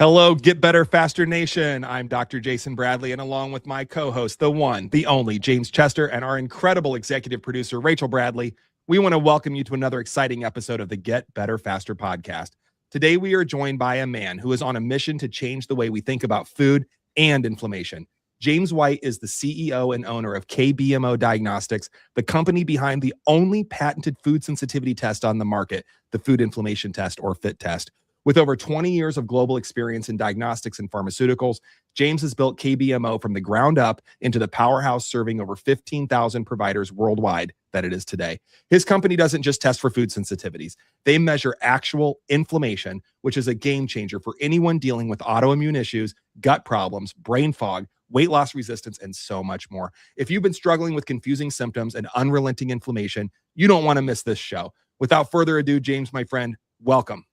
Hello, Get Better Faster Nation. I'm Dr. Jason Bradley, and along with my co-host, the one, the only, James Chester, and our incredible executive producer, Rachel Bradley, we want to welcome you to another exciting episode of the Get Better Faster podcast. Today, we are joined by a man who is on a mission to change the way we think about food and inflammation. James White is the CEO and owner of KBMO Diagnostics, the company behind the only patented food sensitivity test on the market, the Food Inflammation Test, or FIT test. With over 20 years of global experience in diagnostics and pharmaceuticals, James has built KBMO from the ground up into the powerhouse serving over 15,000 providers worldwide that it is today. His company doesn't just test for food sensitivities. They measure actual inflammation, which is a game changer for anyone dealing with autoimmune issues, gut problems, brain fog, weight loss resistance, and so much more. If you've been struggling with confusing symptoms and unrelenting inflammation, you don't want to miss this show. Without further ado, James, my friend, welcome.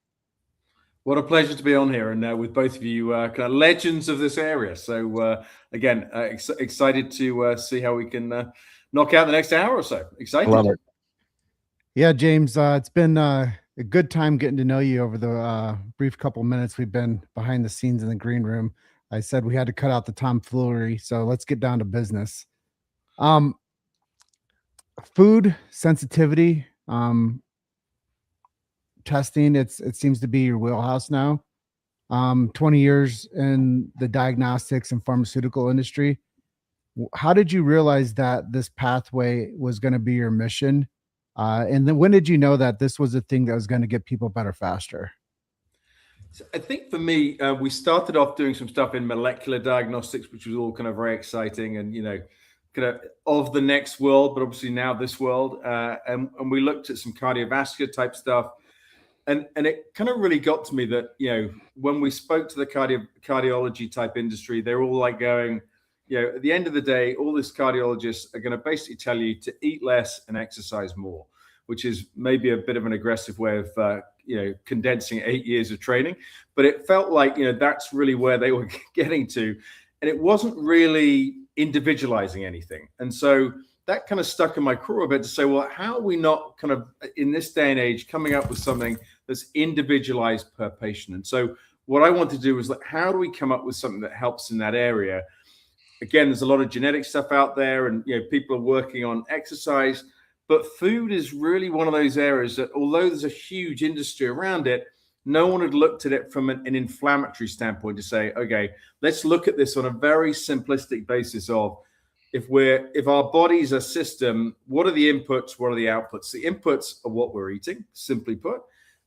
What a pleasure to be on here and with both of you kind of legends of this area. So again, excited to see how we can knock out the next hour or so. Excited. Love it. Yeah, James, it's been a good time getting to know you over the brief couple minutes we've been behind the scenes in the green room. I said we had to cut out the tomfoolery, so let's get down to business. Food sensitivity, testing, it seems to be your wheelhouse now. 20 years in the diagnostics and pharmaceutical industry. How did you realize that this pathway was going to be your mission? And then when did you know that this was a thing that was going to get people better faster? So I think for me, we started off doing some stuff in molecular diagnostics, which was all kind of very exciting and, kind of the next world, but obviously now this world. And we looked at some cardiovascular type stuff. And it kind of really got to me that, when we spoke to the cardiology type industry, they're all like going, at the end of the day, all these cardiologists are going to basically tell you to eat less and exercise more, which is maybe a bit of an aggressive way of, condensing 8 years of training. But it felt like, that's really where they were getting to. And it wasn't really individualizing anything. And so that kind of stuck in my craw a bit to say, well, how are we not kind of in this day and age coming up with something that's individualized per patient? And so what I want to do is, like, how do we come up with something that helps in that area? Again, there's a lot of genetic stuff out there and, people are working on exercise, but food is really one of those areas that, although there's a huge industry around it, no one had looked at it from an inflammatory standpoint to say, okay, let's look at this on a very simplistic basis of, if our body's a system, what are the inputs? What are the outputs? The inputs are what we're eating, simply put,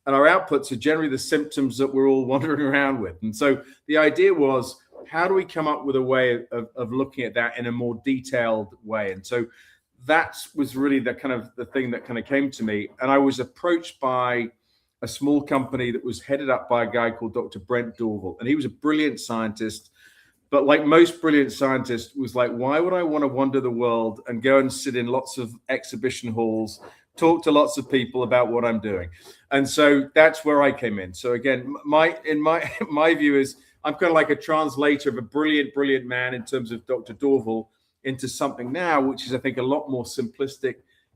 and our outputs are generally the symptoms that we're all wandering around with. And so the idea was, how do we come up with a way of looking at that in a more detailed way? And so that was really the thing that kind of came to me. And I was approached by a small company that was headed up by a guy called Dr. Brent Dorval, and he was a brilliant scientist. But like most brilliant scientists, was like, why would I want to wander the world and go and sit in lots of exhibition halls, talk to lots of people about what I'm doing? And so that's where I came in. So again, my view is, I'm kind of like a translator of a brilliant man in terms of Dr. Dorval into something now, which is, I think, a lot more simplistic,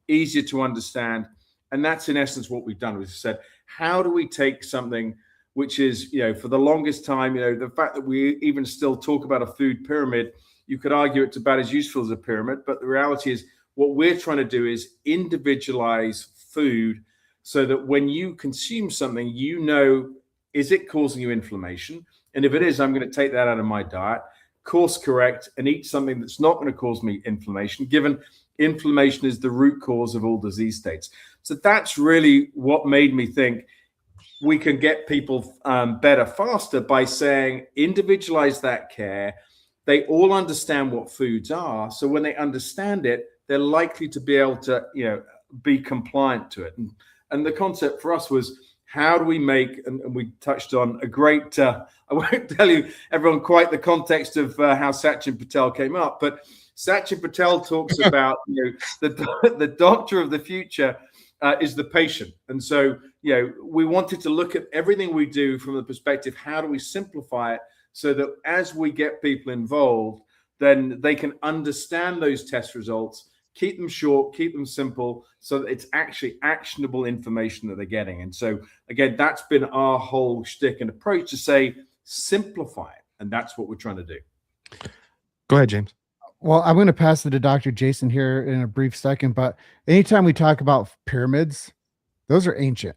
easier to understand. And that's in essence what we've done. We've said, how do we take something which is, for the longest time, the fact that we even still talk about a food pyramid, you could argue it's about as useful as a pyramid. But the reality is, what we're trying to do is individualize food so that when you consume something, is it causing you inflammation? And if it is, I'm going to take that out of my diet, course correct, and eat something that's not going to cause me inflammation, given inflammation is the root cause of all disease states. So that's really what made me think we can get people better faster by saying, individualize that care. They all understand what foods are. So when they understand it, they're likely to be able to, be compliant to it. And the concept for us was, how do we make, and we touched on a great, I won't tell you everyone quite the context of how Sachin Patel came up, but Sachin Patel talks about, the doctor of the future is the patient. And so, we wanted to look at everything we do from the perspective, how do we simplify it so that as we get people involved, then they can understand those test results, keep them short, keep them simple, so that it's actually actionable information that they're getting. And so, again, that's been our whole shtick and approach, to say, simplify it. And that's what we're trying to do. Go ahead, James. Well, I'm going to pass it to Dr. Jason here in a brief second, but anytime we talk about pyramids, those are ancient.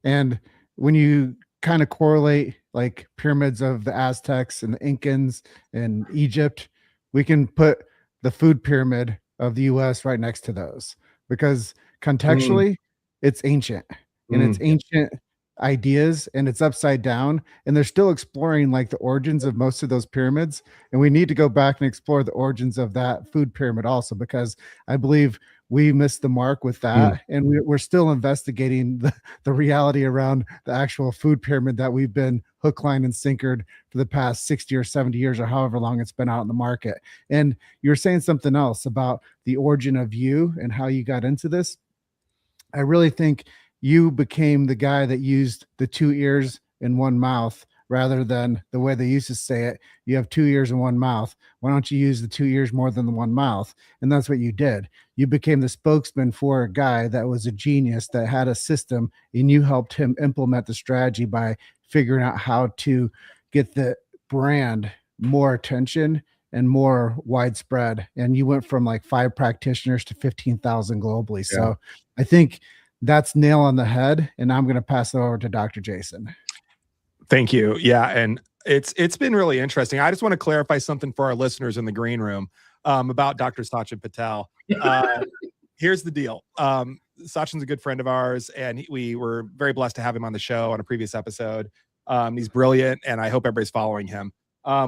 And when you kind of correlate like pyramids of the Aztecs and the Incans and Egypt, we can put the food pyramid of the US right next to those, because contextually it's ancient and it's ancient ideas and it's upside down, and they're still exploring like the origins of most of those pyramids, and we need to go back and explore the origins of that food pyramid also, because I believe we missed the mark with that, and we're still investigating the reality around the actual food pyramid that we've been hook, line, and sinkered for the past 60 or 70 years or however long it's been out in the market. And you're saying something else about the origin of you and how you got into this. I really think you became the guy that used the 2 ears in one mouth rather than the way they used to say it. You have 2 ears and one mouth. Why don't you use the 2 ears more than the one mouth? And that's what you did. You became the spokesman for a guy that was a genius, that had a system, and you helped him implement the strategy by figuring out how to get the brand more attention and more widespread. And you went from like 5 practitioners to 15,000 globally. Yeah. So I think that's nail on the head. And I'm going to pass it over to Dr. Jason. Thank you. Yeah. And it's been really interesting. I just want to clarify something for our listeners in the green room about Dr. Sachin Patel. Here's the deal. Sachin's a good friend of ours, and we were very blessed to have him on the show on a previous episode. He's brilliant, and I hope everybody's following him.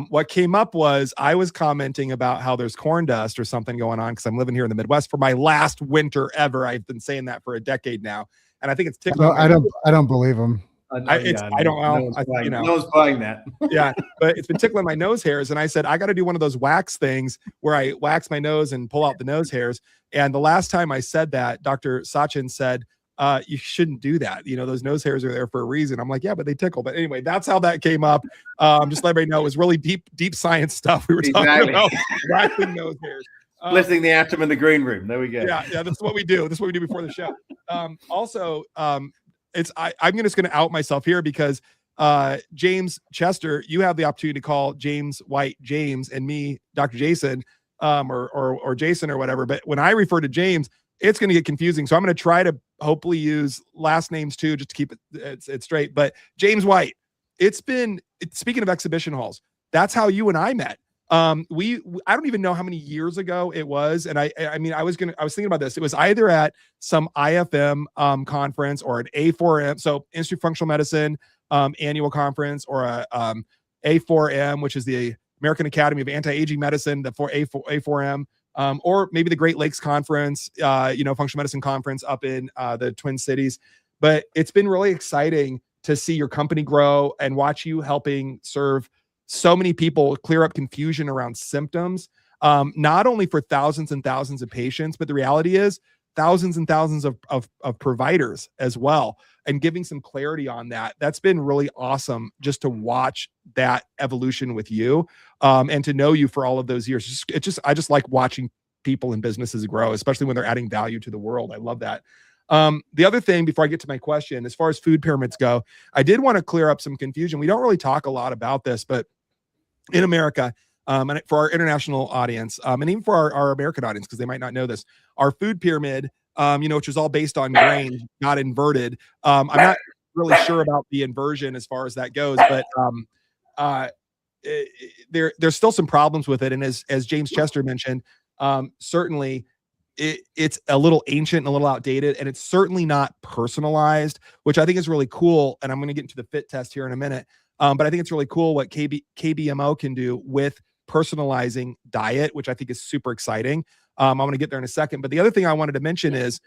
What came up was I was commenting about how there's corn dust or something going on because I'm living here in the Midwest for my last winter ever. I've been saying that for a decade now, and I think it's tickling. I don't believe him. I don't know. No one's buying that. Yeah, but it's been tickling my nose hairs, and I said I got to do one of those wax things where I wax my nose and pull out the nose hairs. And the last time I said that, Dr. Sachin said, you shouldn't do that. You know, those nose hairs are there for a reason. I'm like, yeah, but they tickle. But anyway, that's how that came up. Just let everybody know it was really deep science stuff we were talking about, waxing nose hairs. Splitting the atom in the green room. There we go. Yeah, that's what we do. That's what we do before the show. I'm just going to out myself here because James Chester, you have the opportunity to call James White James and me Dr. Jason or Jason or whatever. But when I refer to James, it's going to get confusing. So I'm going to try to hopefully use last names too, just to keep it straight. But James White, speaking of exhibition halls, that's how you and I met. I don't even know how many years ago it was. And I was thinking about this. It was either at some IFM conference or an A4M, so Institute of Functional Medicine annual conference, or a A4M, which is the American Academy of Anti-Aging Medicine, the A4M, or maybe the Great Lakes Conference, functional medicine conference up in the Twin Cities. But it's been really exciting to see your company grow and watch you helping serve so many people, clear up confusion around symptoms, not only for thousands and thousands of patients, but the reality is thousands and thousands of providers as well, and giving some clarity on that. That's been really awesome just to watch that evolution with you, and to know you for all of those years. I just like watching people and businesses grow, especially when they're adding value to the world. I love that. The other thing, before I get to my question, as far as food pyramids go, I did want to clear up some confusion. We don't really talk a lot about this, but in America, and for our international audience, and even for our American audience, because they might not know this, our food pyramid, which is all based on grain, not inverted. I'm not really sure about the inversion as far as that goes, but there's still some problems with it. And as James Chester mentioned, certainly it's a little ancient and a little outdated, and it's certainly not personalized, which I think is really cool. And I'm going to get into the fit test here in a minute. But I think it's really cool what KBMO can do with personalizing diet, which I think is super exciting. I'm going to get there in a second. But the other thing I wanted to mention is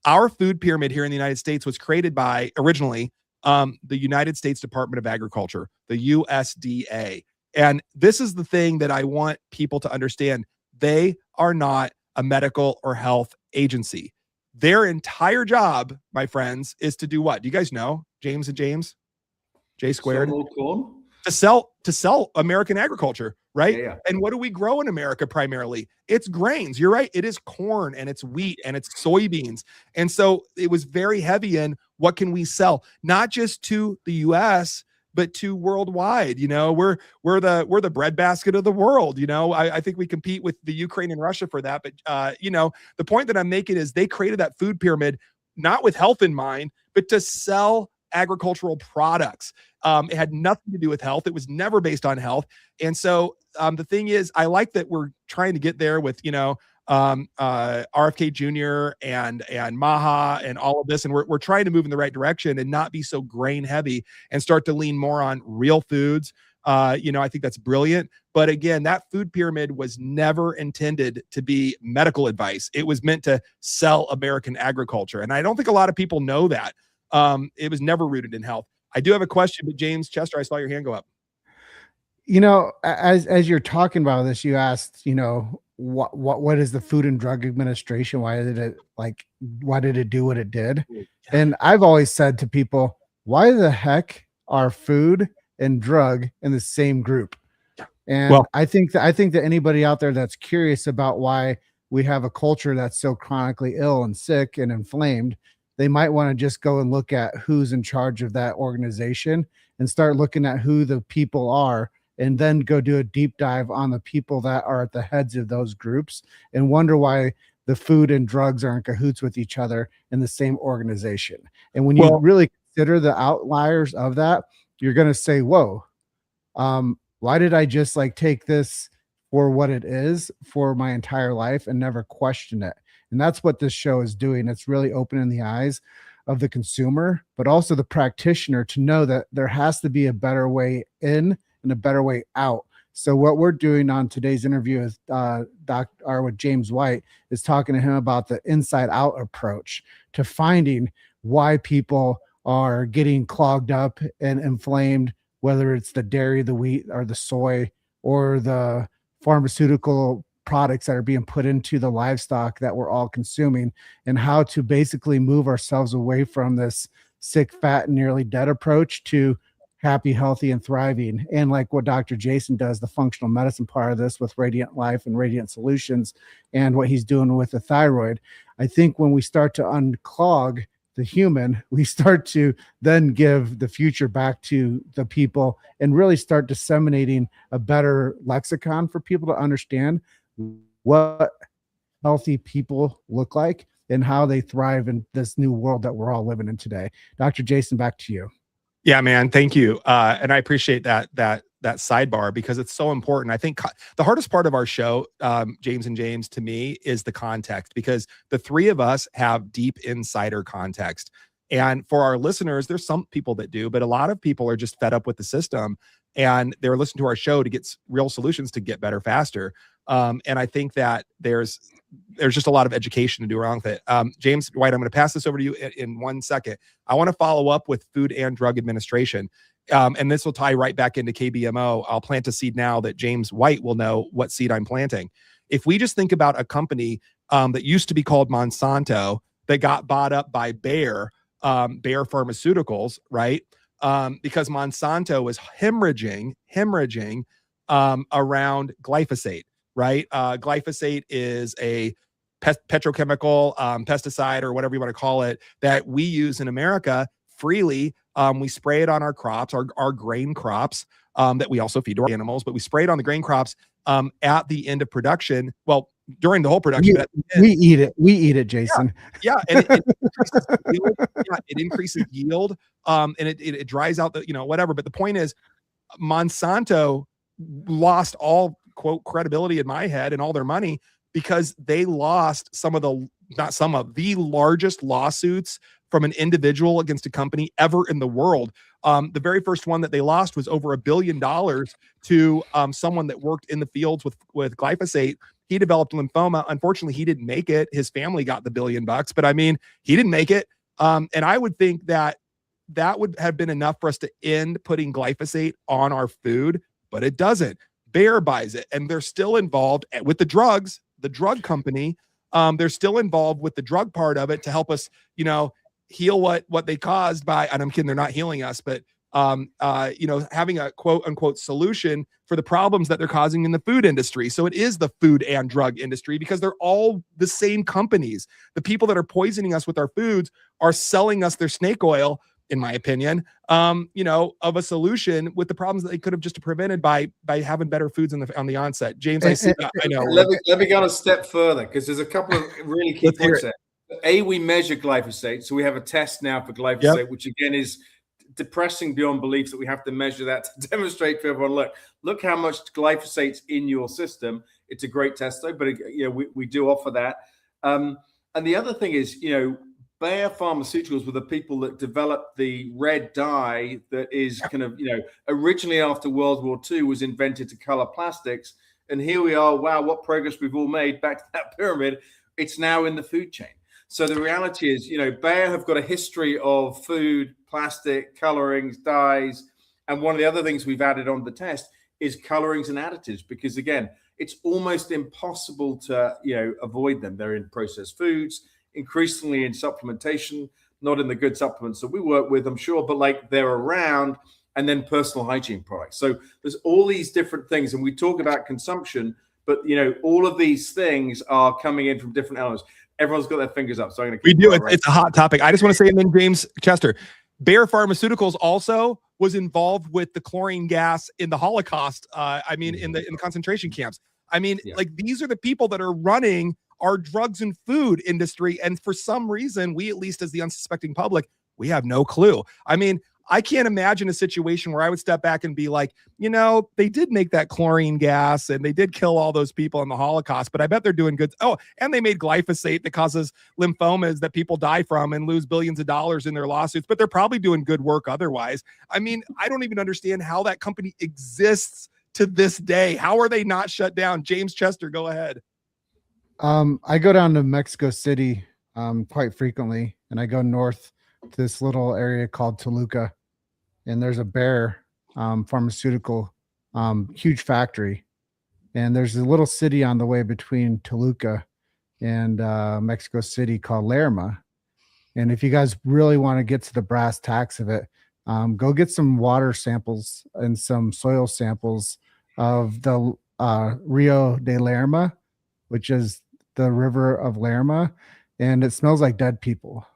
our food pyramid here in the United States was created by originally the United States Department of Agriculture, the USDA. And this is the thing that I want people to understand. They are not a medical or health agency. Their entire job, my friends, is to do what? Do you guys know? James and James? J squared? To sell American agriculture, right? Yeah. And what do we grow in America primarily? It's grains. You're right. It is corn and it's wheat and it's soybeans. And so it was very heavy in what can we sell, not just to the US, but to worldwide. We're the breadbasket of the world. I think we compete with the Ukraine and Russia for that. But the point that I'm making is they created that food pyramid not with health in mind, but to sell agricultural products. It had nothing to do with health. It was never based on health. And so the thing is, I like that we're trying to get there with, RFK Jr. and Maha and all of this. And we're trying to move in the right direction and not be so grain heavy and start to lean more on real foods. I think that's brilliant. But again, that food pyramid was never intended to be medical advice. It was meant to sell American agriculture. And I don't think a lot of people know that. It was never rooted in health. I do have a question, but James Chester, I saw your hand go up. As you're talking about this, you asked, what is the Food and Drug Administration? Why did it do what it did? Yeah. And I've always said to people, why the heck are food and drug in the same group? And I think that anybody out there that's curious about why we have a culture that's so chronically ill and sick and inflamed, they might want to just go and look at who's in charge of that organization and start looking at who the people are, and then go do a deep dive on the people that are at the heads of those groups and wonder why the food and drugs are in cahoots with each other in the same organization. And when you really consider the outliers of that, you're going to say, whoa, why did I just take this for what it is for my entire life and never question it? And that's what this show is doing. It's really opening the eyes of the consumer, but also the practitioner to know that there has to be a better way in and a better way out. So what we're doing on today's interview with James White is talking to him about the inside out approach to finding why people are getting clogged up and inflamed, whether it's the dairy, the wheat, or the soy, or the pharmaceutical products that are being put into the livestock that we're all consuming, and how to basically move ourselves away from this sick, fat, and nearly dead approach to happy, healthy, and thriving. And like what Dr. Jason does, the functional medicine part of this with Radiant Life and Radiant Solutions, and what he's doing with the thyroid, I think when we start to unclog the human, we start to then give the future back to the people and really start disseminating a better lexicon for people to understand what healthy people look like and how they thrive in this new world that we're all living in today. Dr. Jason, back to you. Yeah, man. Thank you. And I appreciate that sidebar, because it's so important. I think the hardest part of our show, James and James, to me, is the context, because the three of us have deep insider context. And for our listeners, there's some people that do, but a lot of people are just fed up with the system, and they're listening to our show to get real solutions to get better faster. And I think that there's just a lot of education to do around with it. James White, I'm going to pass this over to you in 1 second. I want to follow up with Food and Drug Administration. And this will tie right back into KBMO. I'll plant a seed now that James White will know what seed I'm planting. If we just think about a company that used to be called Monsanto that got bought up by Bayer Pharmaceuticals, right? Because Monsanto was hemorrhaging around glyphosate, right? Glyphosate is a petrochemical pesticide, or whatever you want to call it, that we use in America freely. We spray it on our crops, our grain crops, that we also feed to our animals, but we spray it on the grain crops at the end of production. Well, during the whole production. We eat it. We eat it, Jason. Yeah. And it increases yield. Yeah, it increases yield. And it dries out whatever. But the point is, Monsanto lost all, quote, credibility in my head and all their money, because they lost the largest lawsuits from an individual against a company ever in the world. The very first one that they lost was over $1 billion to someone that worked in the fields with glyphosate. He developed lymphoma. Unfortunately, he didn't make it. His family got the $1 billion, but I mean, he didn't make it. And I would think that would have been enough for us to end putting glyphosate on our food, but it doesn't. Bayer buys it, and they're still involved with the drugs, the drug company. They're still involved with the drug part of it to help us, heal what they caused by, and I'm kidding, they're not healing us, but having a quote unquote solution for the problems that they're causing in the food industry. So it is the food and drug industry, because they're all the same companies. The people that are poisoning us with our foods are selling us their snake oil in my opinion, of a solution with the problems that they could have just prevented by having better foods on the onset. James, I see that. I know. Let me go a step further, because there's a couple of really key points there. A, we measure glyphosate. So we have a test now for glyphosate, which again is depressing beyond belief that we have to measure that to demonstrate for everyone, look how much glyphosate's in your system. It's a great test though, but we do offer that. And the other thing is, Bayer Pharmaceuticals were the people that developed the red dye that is kind of, originally after World War II was invented to color plastics. And here we are. Wow, what progress we've all made back to that pyramid. It's now in the food chain. So the reality is, Bayer have got a history of food, plastic, colorings, dyes. And one of the other things we've added on the test is colorings and additives, because again, it's almost impossible to, avoid them. They're in processed foods, increasingly in supplementation, not in the good supplements that we work with, I'm sure, but they're around, and then personal hygiene products. So there's all these different things, and we talk about consumption, but all of these things are coming in from different elements. Everyone's got their fingers up, so I'm going to keep It's a hot topic. I just want to say, and then James Chester, Bayer Pharmaceuticals also was involved with the chlorine gas in the Holocaust. In the concentration camps. These are the people that are running our drugs and food industry, and for some reason, we, at least as the unsuspecting public, we have no clue. I can't imagine a situation where I would step back and be like, they did make that chlorine gas and they did kill all those people in the Holocaust, but I bet they're doing good. Oh, and they made glyphosate that causes lymphomas that people die from and lose billions of dollars in their lawsuits, but they're probably doing good work otherwise. I don't even understand how that company exists to this day. How are they not shut down? James Chester, go ahead. I go down to Mexico City quite frequently, and I go north to this little area called Toluca. And there's a Bayer pharmaceutical huge factory, and there's a little city on the way between Toluca and Mexico City called Lerma. And if you guys really want to get to the brass tacks of it, go get some water samples and some soil samples of the Rio de Lerma, which is the river of Lerma, and it smells like dead people.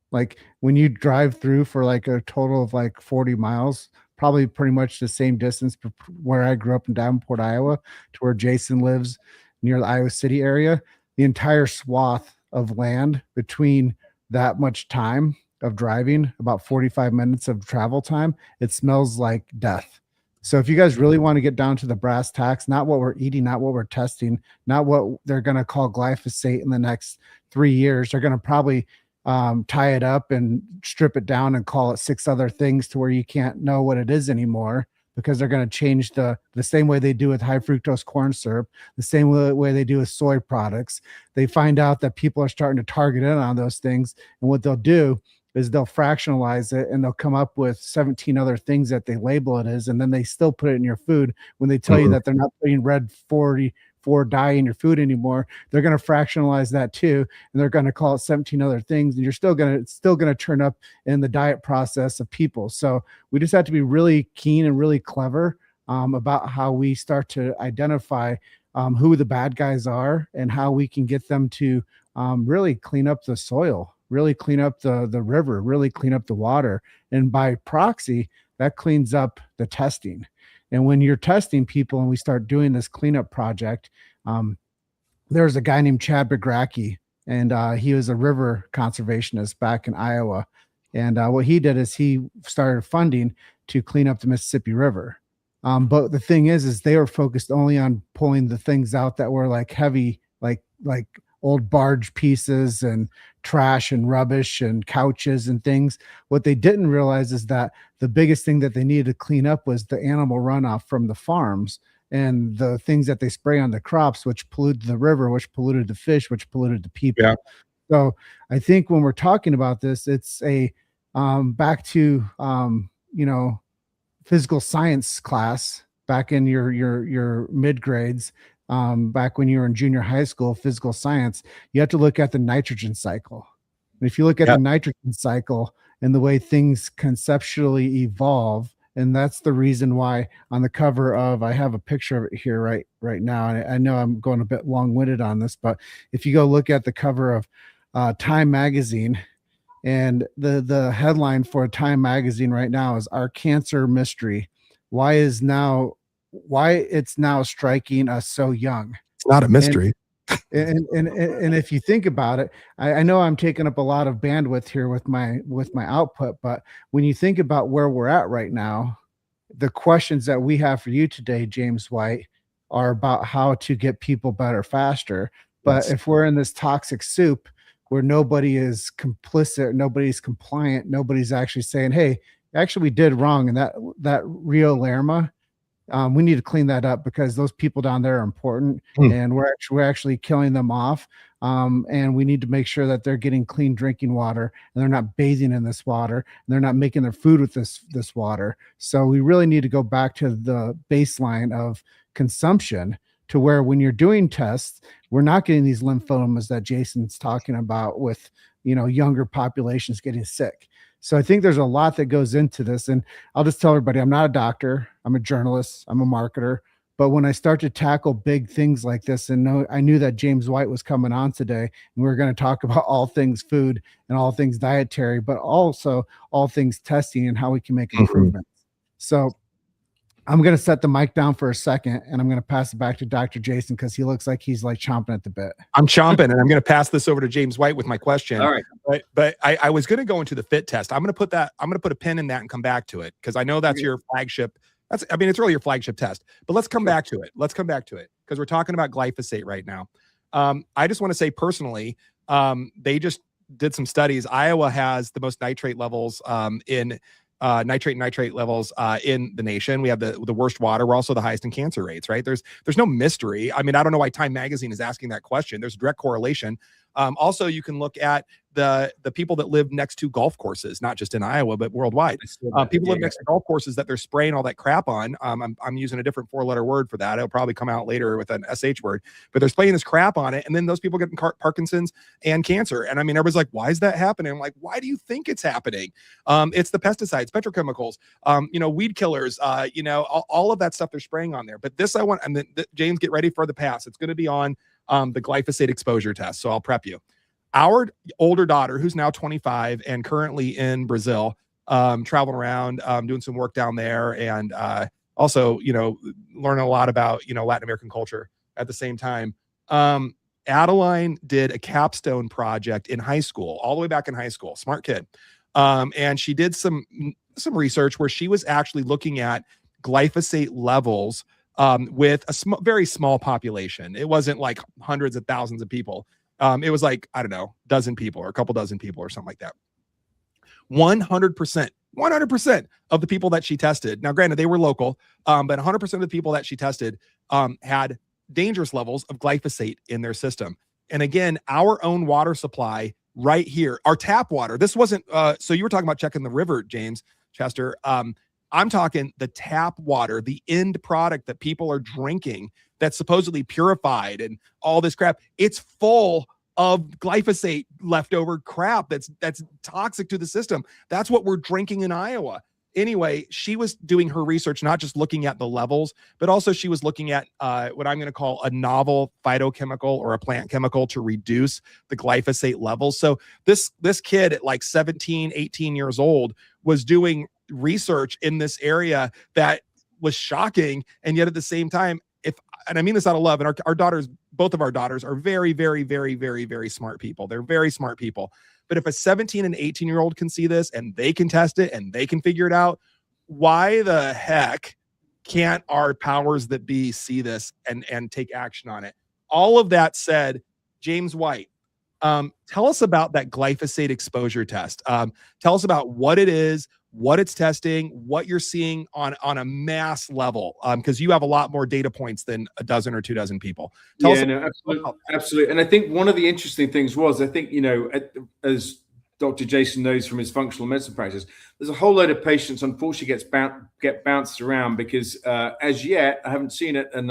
Like when you drive through for a total of 40 miles, probably pretty much the same distance where I grew up in Davenport, Iowa, to where Jason lives near the Iowa City area, the entire swath of land between that much time of driving, about 45 minutes of travel time, it smells like death. So if you guys really want to get down to the brass tacks, not what we're eating, not what we're testing, not what they're going to call glyphosate in the next 3 years, they're going to probably tie it up and strip it down and call it 6 other things to where you can't know what it is anymore, because they're going to change the same way they do with high fructose corn syrup, the same way they do with soy products. They find out that people are starting to target in on those things, and what they'll do is they'll fractionalize it and they'll come up with 17 other things that they label it as, and then they still put it in your food when they tell you that they're not putting red 44 dye in your food anymore. They're going to fractionalize that too, and they're going to call it 17 other things, and you're still going to turn up in the diet process of people. So we just have to be really keen and really clever about how we start to identify who the bad guys are and how we can get them to really clean up the soil, really clean up the river, really clean up the water. And by proxy, that cleans up the testing. And when you're testing people and we start doing this cleanup project, there's a guy named Chad Begracki, and he was a river conservationist back in Iowa. And what he did is he started funding to clean up the Mississippi River. But the thing is they were focused only on pulling the things out that were heavy, like old barge pieces and trash and rubbish and couches and things. What they didn't realize is that the biggest thing that they needed to clean up was the animal runoff from the farms and the things that they spray on the crops, which polluted the river, which polluted the fish, which polluted the people. Yeah. So I think when we're talking about this, it's a back to physical science class back in your mid grades. Back when you were in junior high school, physical science, you have to look at the nitrogen cycle. And if you look at the nitrogen cycle and the way things conceptually evolve, and that's the reason why on the cover of, I have a picture of it here right now. And I know I'm going a bit long-winded on this, but if you go look at the cover of Time magazine, And the headline for Time magazine right now is "Our Cancer Mystery: Why it's now striking us so young." It's not a mystery. And if you think about it, I know I'm taking up a lot of bandwidth here with my output, but when you think about where we're at right now, the questions that we have for you today, James White, are about how to get people better faster. But Yes. if we're in this toxic soup where nobody is complicit, nobody's compliant, nobody's actually saying, "Hey, actually we did wrong," and that Rio Lerma, we need to clean that up because those people down there are important, and we're actually killing them off. And we need to make sure that they're getting clean drinking water, and they're not bathing in this water, and they're not making their food with this water. So we really need to go back to the baseline of consumption, to where when you're doing tests, we're not getting these lymphomas that Jason's talking about with, younger populations getting sick. So I think there's a lot that goes into this. And I'll just tell everybody, I'm not a doctor, I'm a journalist, I'm a marketer. But when I start to tackle big things like this, and I knew that James White was coming on today, and we were going to talk about all things food and all things dietary, but also all things testing and how we can make improvements. So I'm going to set the mic down for a second, and I'm going to pass it back to Dr. Jason because he looks like he's like chomping at the bit. I'm chomping, and I'm going to pass this over to James White with my question. All right. But I was going to go into the fit test. I'm going to put a pin in that and come back to it because I know that's your flagship. It's really your flagship test. But let's come back to it. Because we're talking about glyphosate right now. I just want to say personally, they just did some studies. Iowa has the most nitrate levels in nitrate levels in the nation. We have the worst water. We're also the highest in cancer rates, right? There's no mystery. I mean, I don't know why Time Magazine is asking that question. There's direct correlation. Also, you can look at the people that live next to golf courses, not just in Iowa, but worldwide. People live next to golf courses that they're spraying all that crap on. I'm using a different 4-letter word for that. It'll probably come out later with an SH word, but they're spraying this crap on it. And then those people get Parkinson's and cancer. And I mean, everybody's like, why is that happening? I'm like, why do you think it's happening? It's the pesticides, petrochemicals, weed killers, all of that stuff they're spraying on there. But this I want, and then James, get ready for the pass. It's going to be on the glyphosate exposure test. So I'll prep you. Our older daughter, who's now 25 and currently in Brazil, traveling around, doing some work down there, and also, learning a lot about, Latin American culture at the same time. Adeline did a capstone project in high school, all the way back in high school, smart kid. And she did some research where she was actually looking at glyphosate levels with a very small population. It wasn't like hundreds of thousands of people. It was like, I don't know, dozen people or a couple dozen people or something like that. 100% of the people that she tested. Now, granted, they were local, but 100% of the people that she tested had dangerous levels of glyphosate in their system. And again, our own water supply right here, our tap water, this wasn't, so you were talking about checking the river, James Chester. I'm talking the tap water, the end product that people are drinking that's supposedly purified and all this crap. It's full of glyphosate leftover crap that's toxic to the system. That's what we're drinking in Iowa. Anyway, she was doing her research, not just looking at the levels, but also she was looking at what I'm going to call a novel phytochemical or a plant chemical to reduce the glyphosate levels. So this kid at like 17, 18 years old was doing research in this area that was shocking. And yet at the same time, and I mean this out of love, and our daughters, both of our daughters are very, very, very, very, very smart people. They're very smart people. But if a 17 and 18-year-old can see this and they can test it and they can figure it out, why the heck can't our powers that be see this and take action on it? All of that said, James White, tell us about that glyphosate exposure test. Tell us about what it is, what it's testing, what you're seeing on a mass level, because you have a lot more data points than a dozen or 2 dozen people. Absolutely. And I think one of the interesting things was, I think, as Dr. Jason knows from his functional medicine practice, there's a whole load of patients, unfortunately, get bounced around because as yet, I haven't seen it, and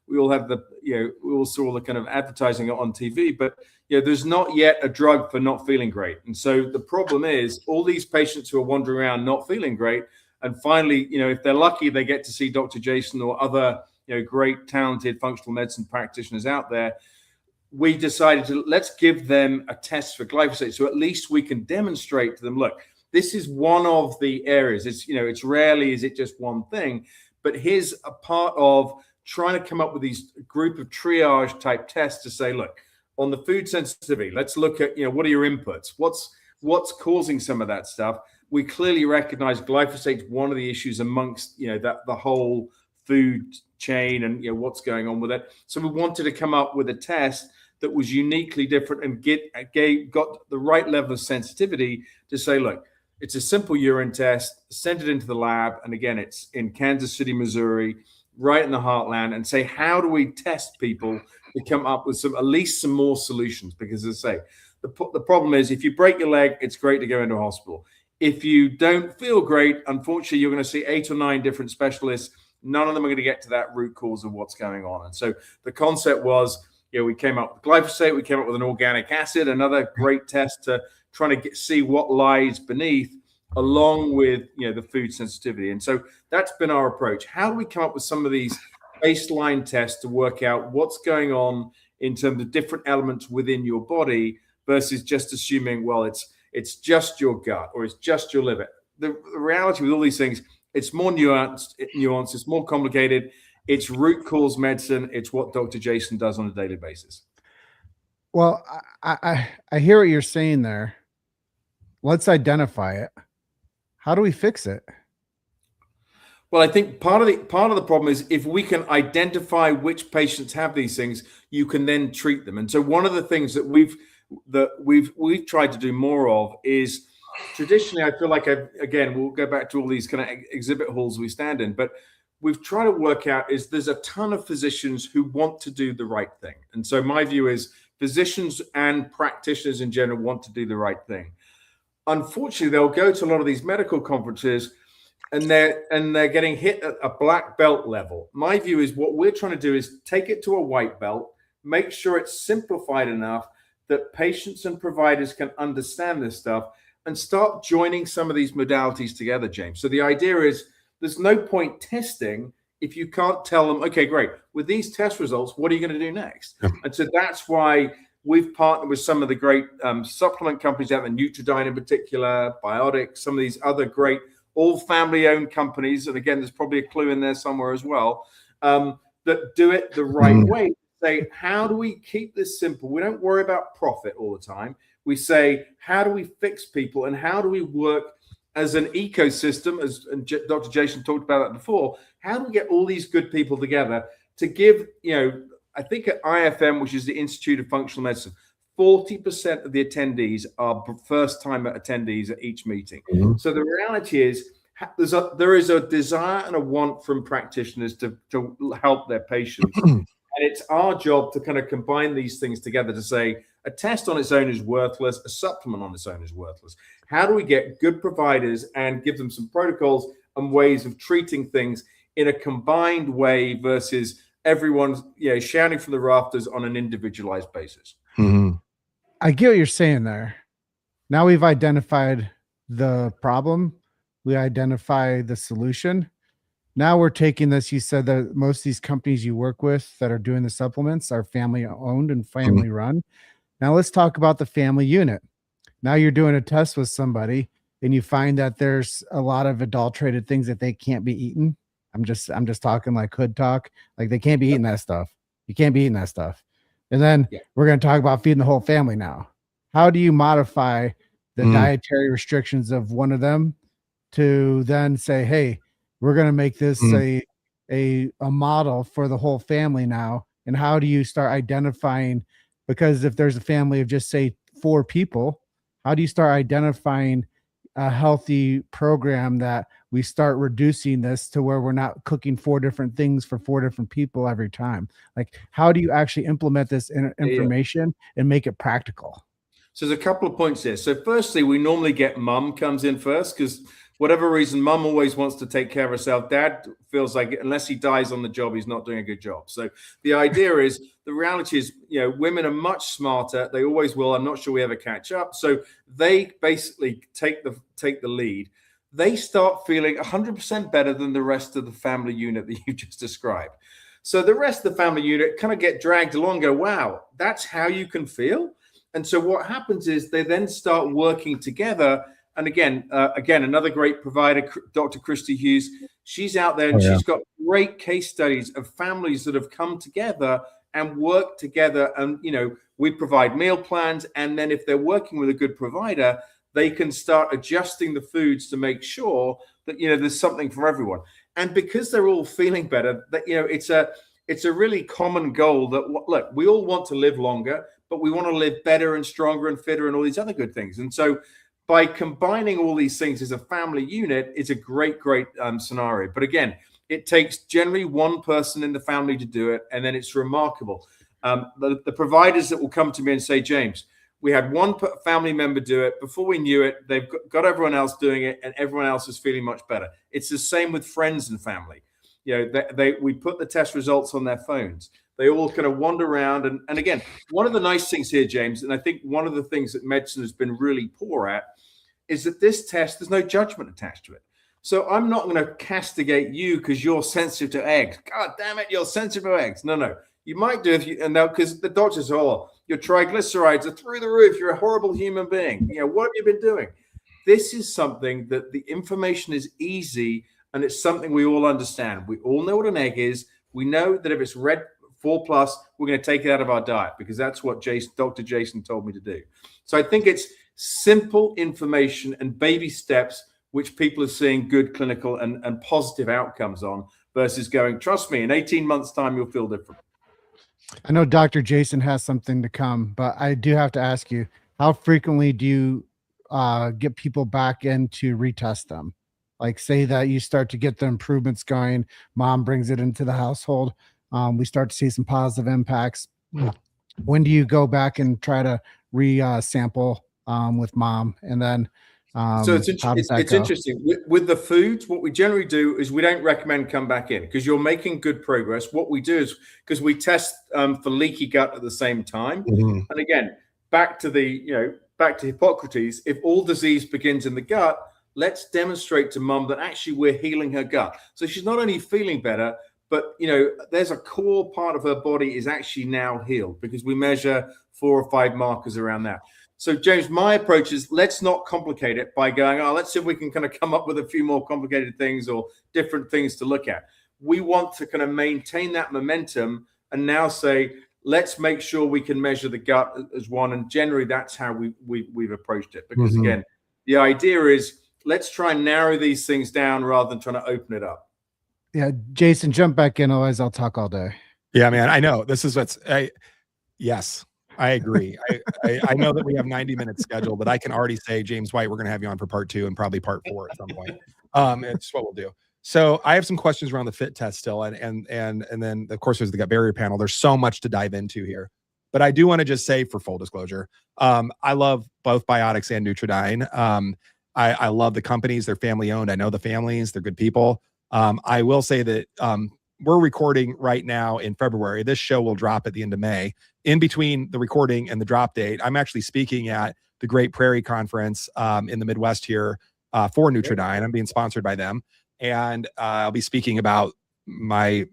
we all have we all saw the kind of advertising on TV, but there's not yet a drug for not feeling great. And so the problem is all these patients who are wandering around not feeling great, and finally, if they're lucky, they get to see Dr. Jason or other, great, talented functional medicine practitioners out there. we decided to let's give them a test for glyphosate, so at least we can demonstrate to them, look, this is one of the areas. It's, you know, it's rarely is it just one thing, but here's a part of trying to come up with these group of triage type tests to say, look, on the food sensitivity, let's look at, you know, what are your inputs? What's causing some of that stuff? We clearly recognize glyphosate is one of the issues amongst, you know, that the whole food chain and, you know, what's going on with it. So we wanted to come up with a test that was uniquely different and got the right level of sensitivity to say, look, it's a simple urine test, send it into the lab. And again, it's in Kansas City, Missouri, right in the heartland, and say, how do we test people to come up with at least some more solutions? Because as I say, the problem is if you break your leg, it's great to go into a hospital. If you don't feel great, unfortunately, you're going to see 8 or 9 different specialists. None of them are going to get to that root cause of what's going on. And so the concept was, you know, we came up with glyphosate, we came up with an organic acid, another great test to trying to see what lies beneath, along with, you know, the food sensitivity. And so that's been our approach. How do we come up with some of these baseline tests to work out what's going on in terms of different elements within your body versus just assuming, well, it's just your gut or it's just your liver. The reality with all these things, it's more nuanced, it's more complicated. It's root cause medicine. It's what Dr. Jason does on a daily basis. Well, I hear what you're saying there. Let's identify it. How do we fix it? Well, I think part of the problem is if we can identify which patients have these things, you can then treat them. And so one of the things that we've tried to do more of is traditionally, I feel like again, we'll go back to all these kind of exhibit halls we stand in, but we've tried to work out is there's a ton of physicians who want to do the right thing. And so my view is physicians and practitioners in general want to do the right thing. Unfortunately, they'll go to a lot of these medical conferences and they're getting hit at a black belt level. My view is what we're trying to do is take it to a white belt, make sure it's simplified enough that patients and providers can understand this stuff and start joining some of these modalities together, James. So the idea is there's no point testing if you can't tell them, okay, great, with these test results, what are you going to do next? Yeah. And so that's why we've partnered with some of the great supplement companies out there, Nutridyne in particular, Biotic, some of these other great, all family-owned companies. And again, there's probably a clue in there somewhere as well, that do it the right way. Say, how do we keep this simple? We don't worry about profit all the time. We say, how do we fix people and how do we work as an ecosystem, as Dr. Jason talked about that before, how do we get all these good people together to give, you know, I think at IFM, which is the Institute of Functional Medicine, 40% of the attendees are first-time attendees at each meeting. Mm-hmm. So the reality is there is a desire and a want from practitioners to help their patients. And it's our job to kind of combine these things together to say a test on its own is worthless, a supplement on its own is worthless. How do we get good providers and give them some protocols and ways of treating things in a combined way versus everyone's, you know, shouting from the rafters on an individualized basis? Mm-hmm. I get what you're saying there. Now we've identified the problem. We identify the solution. Now we're taking this. You said that most of these companies you work with that are doing the supplements are family owned and family run. Now let's talk about the family unit. Now you're doing a test with somebody and you find that there's a lot of adulterated things that they can't be eaten. I'm just talking like hood talk. Like they can't be eating that stuff. You can't be eating that stuff. And then we're going to talk about feeding the whole family now. How do you modify the dietary restrictions of one of them to then say, hey, we're going to make this a model for the whole family now? And how do you start identifying, because if there's a family of just say 4 people, how do you start identifying a healthy program that we start reducing this to where we're not cooking 4 different things for 4 different people every time? Like, how do you actually implement this information and make it practical? So there's a couple of points here. So firstly, we normally get mum comes in first because whatever reason, mum always wants to take care of herself. Dad feels like unless he dies on the job, he's not doing a good job. So the idea is, the reality is, you know, women are much smarter. They always will. I'm not sure we ever catch up. So they basically take the lead. They start feeling 100% better than the rest of the family unit that you just described. So the rest of the family unit kind of get dragged along, go, wow, that's how you can feel. And so what happens is they then start working together. And again, another great provider, Dr. Christy Hughes, she's out there and she's got great case studies of families that have come together and worked together. And, we provide meal plans. And then if they're working with a good provider, they can start adjusting the foods to make sure that, there's something for everyone. And because they're all feeling better, that, it's a really common goal that, look, we all want to live longer, but we want to live better and stronger and fitter and all these other good things. And so by combining all these things as a family unit, it's a great scenario. But again, it takes generally one person in the family to do it, and then it's remarkable. The providers that will come to me and say, James, we had one family member do it. Before we knew it, they've got everyone else doing it, and everyone else is feeling much better. It's the same with friends and family. We put the test results on their phones. They all kind of wander around. And again, one of the nice things here, James, and I think one of the things that medicine has been really poor at is that this test, there's no judgment attached to it. So I'm not going to castigate you because you're sensitive to eggs. God damn it, you're sensitive to eggs. No. You might do because the doctors say, your triglycerides are through the roof. You're a horrible human being. What have you been doing? This is something that the information is easy, and it's something we all understand. We all know what an egg is. We know that if it's red 4+, we're going to take it out of our diet because that's what Dr. Jason told me to do. So I think it's simple information and baby steps, which people are seeing good clinical and positive outcomes on, versus going, trust me, in 18 months' time, you'll feel different. I know Dr. Jason has something to come, but I do have to ask you, how frequently do you get people back in to retest them? Like, say that you start to get the improvements going, mom brings it into the household, we start to see some positive impacts. When do you go back and try to re-sample with mom? And then so it's interesting with the foods. What we generally do is we don't recommend come back in because you're making good progress. What we do is, because we test for leaky gut at the same time. And again, back to Hippocrates, if all disease begins in the gut, let's demonstrate to mum that actually we're healing her gut. So she's not only feeling better, but there's a core part of her body is actually now healed because we measure 4 or 5 markers around that. So, James, my approach is let's not complicate it by going, let's see if we can kind of come up with a few more complicated things or different things to look at. We want to kind of maintain that momentum and now say, let's make sure we can measure the gut as one. And generally, that's how we've approached it. Because, again, the idea is let's try and narrow these things down rather than trying to open it up. Yeah, Jason, jump back in, otherwise I'll talk all day. Yeah, man, I know. This is yes. I agree. I know that we have 90 minutes scheduled, but I can already say, James White, we're going to have you on for part 2 and probably part 4 at some point. It's what we'll do. So I have some questions around the fit test still. And then of course there's the gut barrier panel. There's so much to dive into here, but I do want to just say, for full disclosure, I love both Biotics and Nutridyne. I love the companies. They're family owned. I know the families, they're good people. I will say that, we're recording right now in February. This show will drop at the end of May. In between the recording and the drop date, I'm actually speaking at the Great Prairie Conference in the Midwest here for Nutridyne. I'm being sponsored by them, and I'll be speaking about my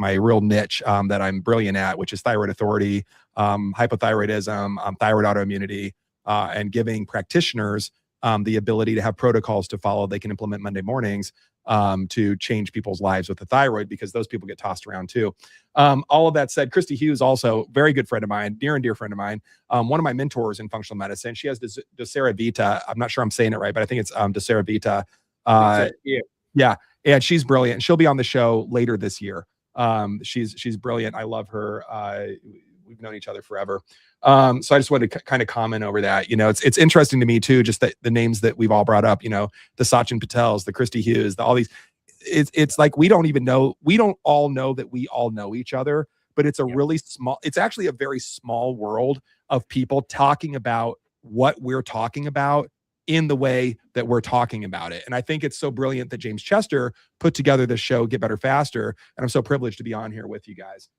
real niche that I'm brilliant at, which is thyroid authority, hypothyroidism, thyroid autoimmunity, and giving practitioners the ability to have protocols to follow they can implement Monday mornings to change people's lives with the thyroid, because those people get tossed around too. All of that said, Christy Hughes, also very good friend of mine, near and dear friend of mine, one of my mentors in functional medicine. She has Docera Vita. I'm not sure I'm saying it right, but I think it's Docera Vita. Yeah. And she's brilliant. She'll be on the show later this year. She's brilliant. I love her. We've known each other forever. So I just wanted to kind of comment over that. It's interesting to me too, just that the names that we've all brought up, the Sachin Patels, the Christy Hughes, all these, it's like, we don't all know that we all know each other, but it's it's actually a very small world of people talking about what we're talking about in the way that we're talking about it. And I think it's so brilliant that James Chester put together this show, Get Better Faster. And I'm so privileged to be on here with you guys.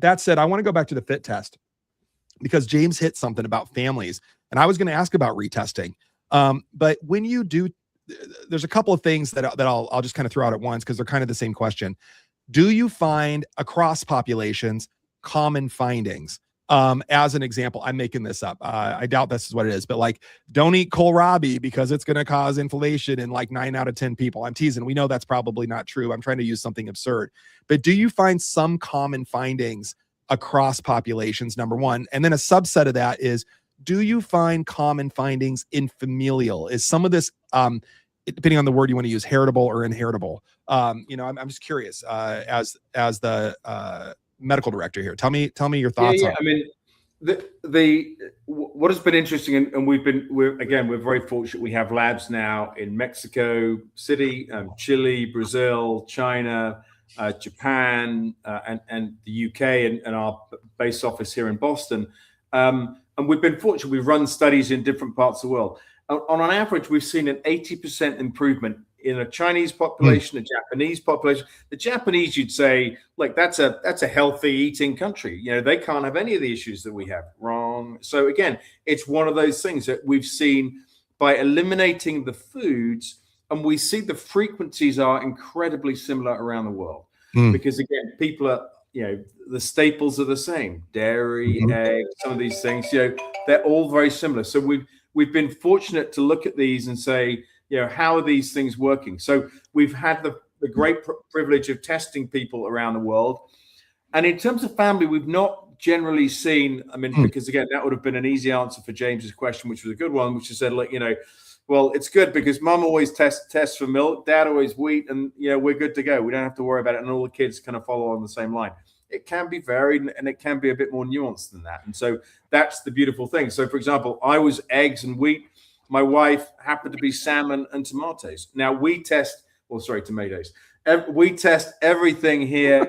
That said, I want to go back to the fit test, because James hit something about families, and I was going to ask about retesting. But when you do, there's a couple of things that I'll just kind of throw out at once, because they're kind of the same question. do you find across populations common findings? As an example, I'm making this up. I doubt this is what it is, but like, don't eat kohlrabi because it's going to cause inflammation in like 9 out of 10 people. I'm teasing. We know that's probably not true. I'm trying to use something absurd. But do you find some common findings across populations, number one? And then a subset of that is, do you find common findings in familial? Is some of this, depending on the word you want to use, heritable or inheritable? I'm just curious, as the medical director here. Tell me your thoughts on it. I mean, what has been interesting, and we're very fortunate. We have labs now in Mexico City, Chile, Brazil, China, Japan, and the UK, and our base office here in Boston. And we've been fortunate. We've run studies in different parts of the world. On average, we've seen an 80% improvement in a Chinese population, a Japanese population. The Japanese, you'd say, like, that's a healthy eating country. They can't have any of the issues that we have. Wrong. So again, it's one of those things that we've seen by eliminating the foods, and we see the frequencies are incredibly similar around the world. Because again, people are, the staples are the same: dairy, eggs, some of these things. They're all very similar. So we've been fortunate to look at these and say, how are these things working? So we've had the great privilege of testing people around the world. And in terms of family, we've not generally seen, because again, that would have been an easy answer for James's question, which was a good one, which is said, like, well, it's good because mom always tests for milk, dad always wheat, and we're good to go. We don't have to worry about it. And all the kids kind of follow on the same line. It can be varied, and it can be a bit more nuanced than that. And so that's the beautiful thing. So for example, I was eggs and wheat. My wife happened to be salmon and tomatoes. Now tomatoes. We test everything here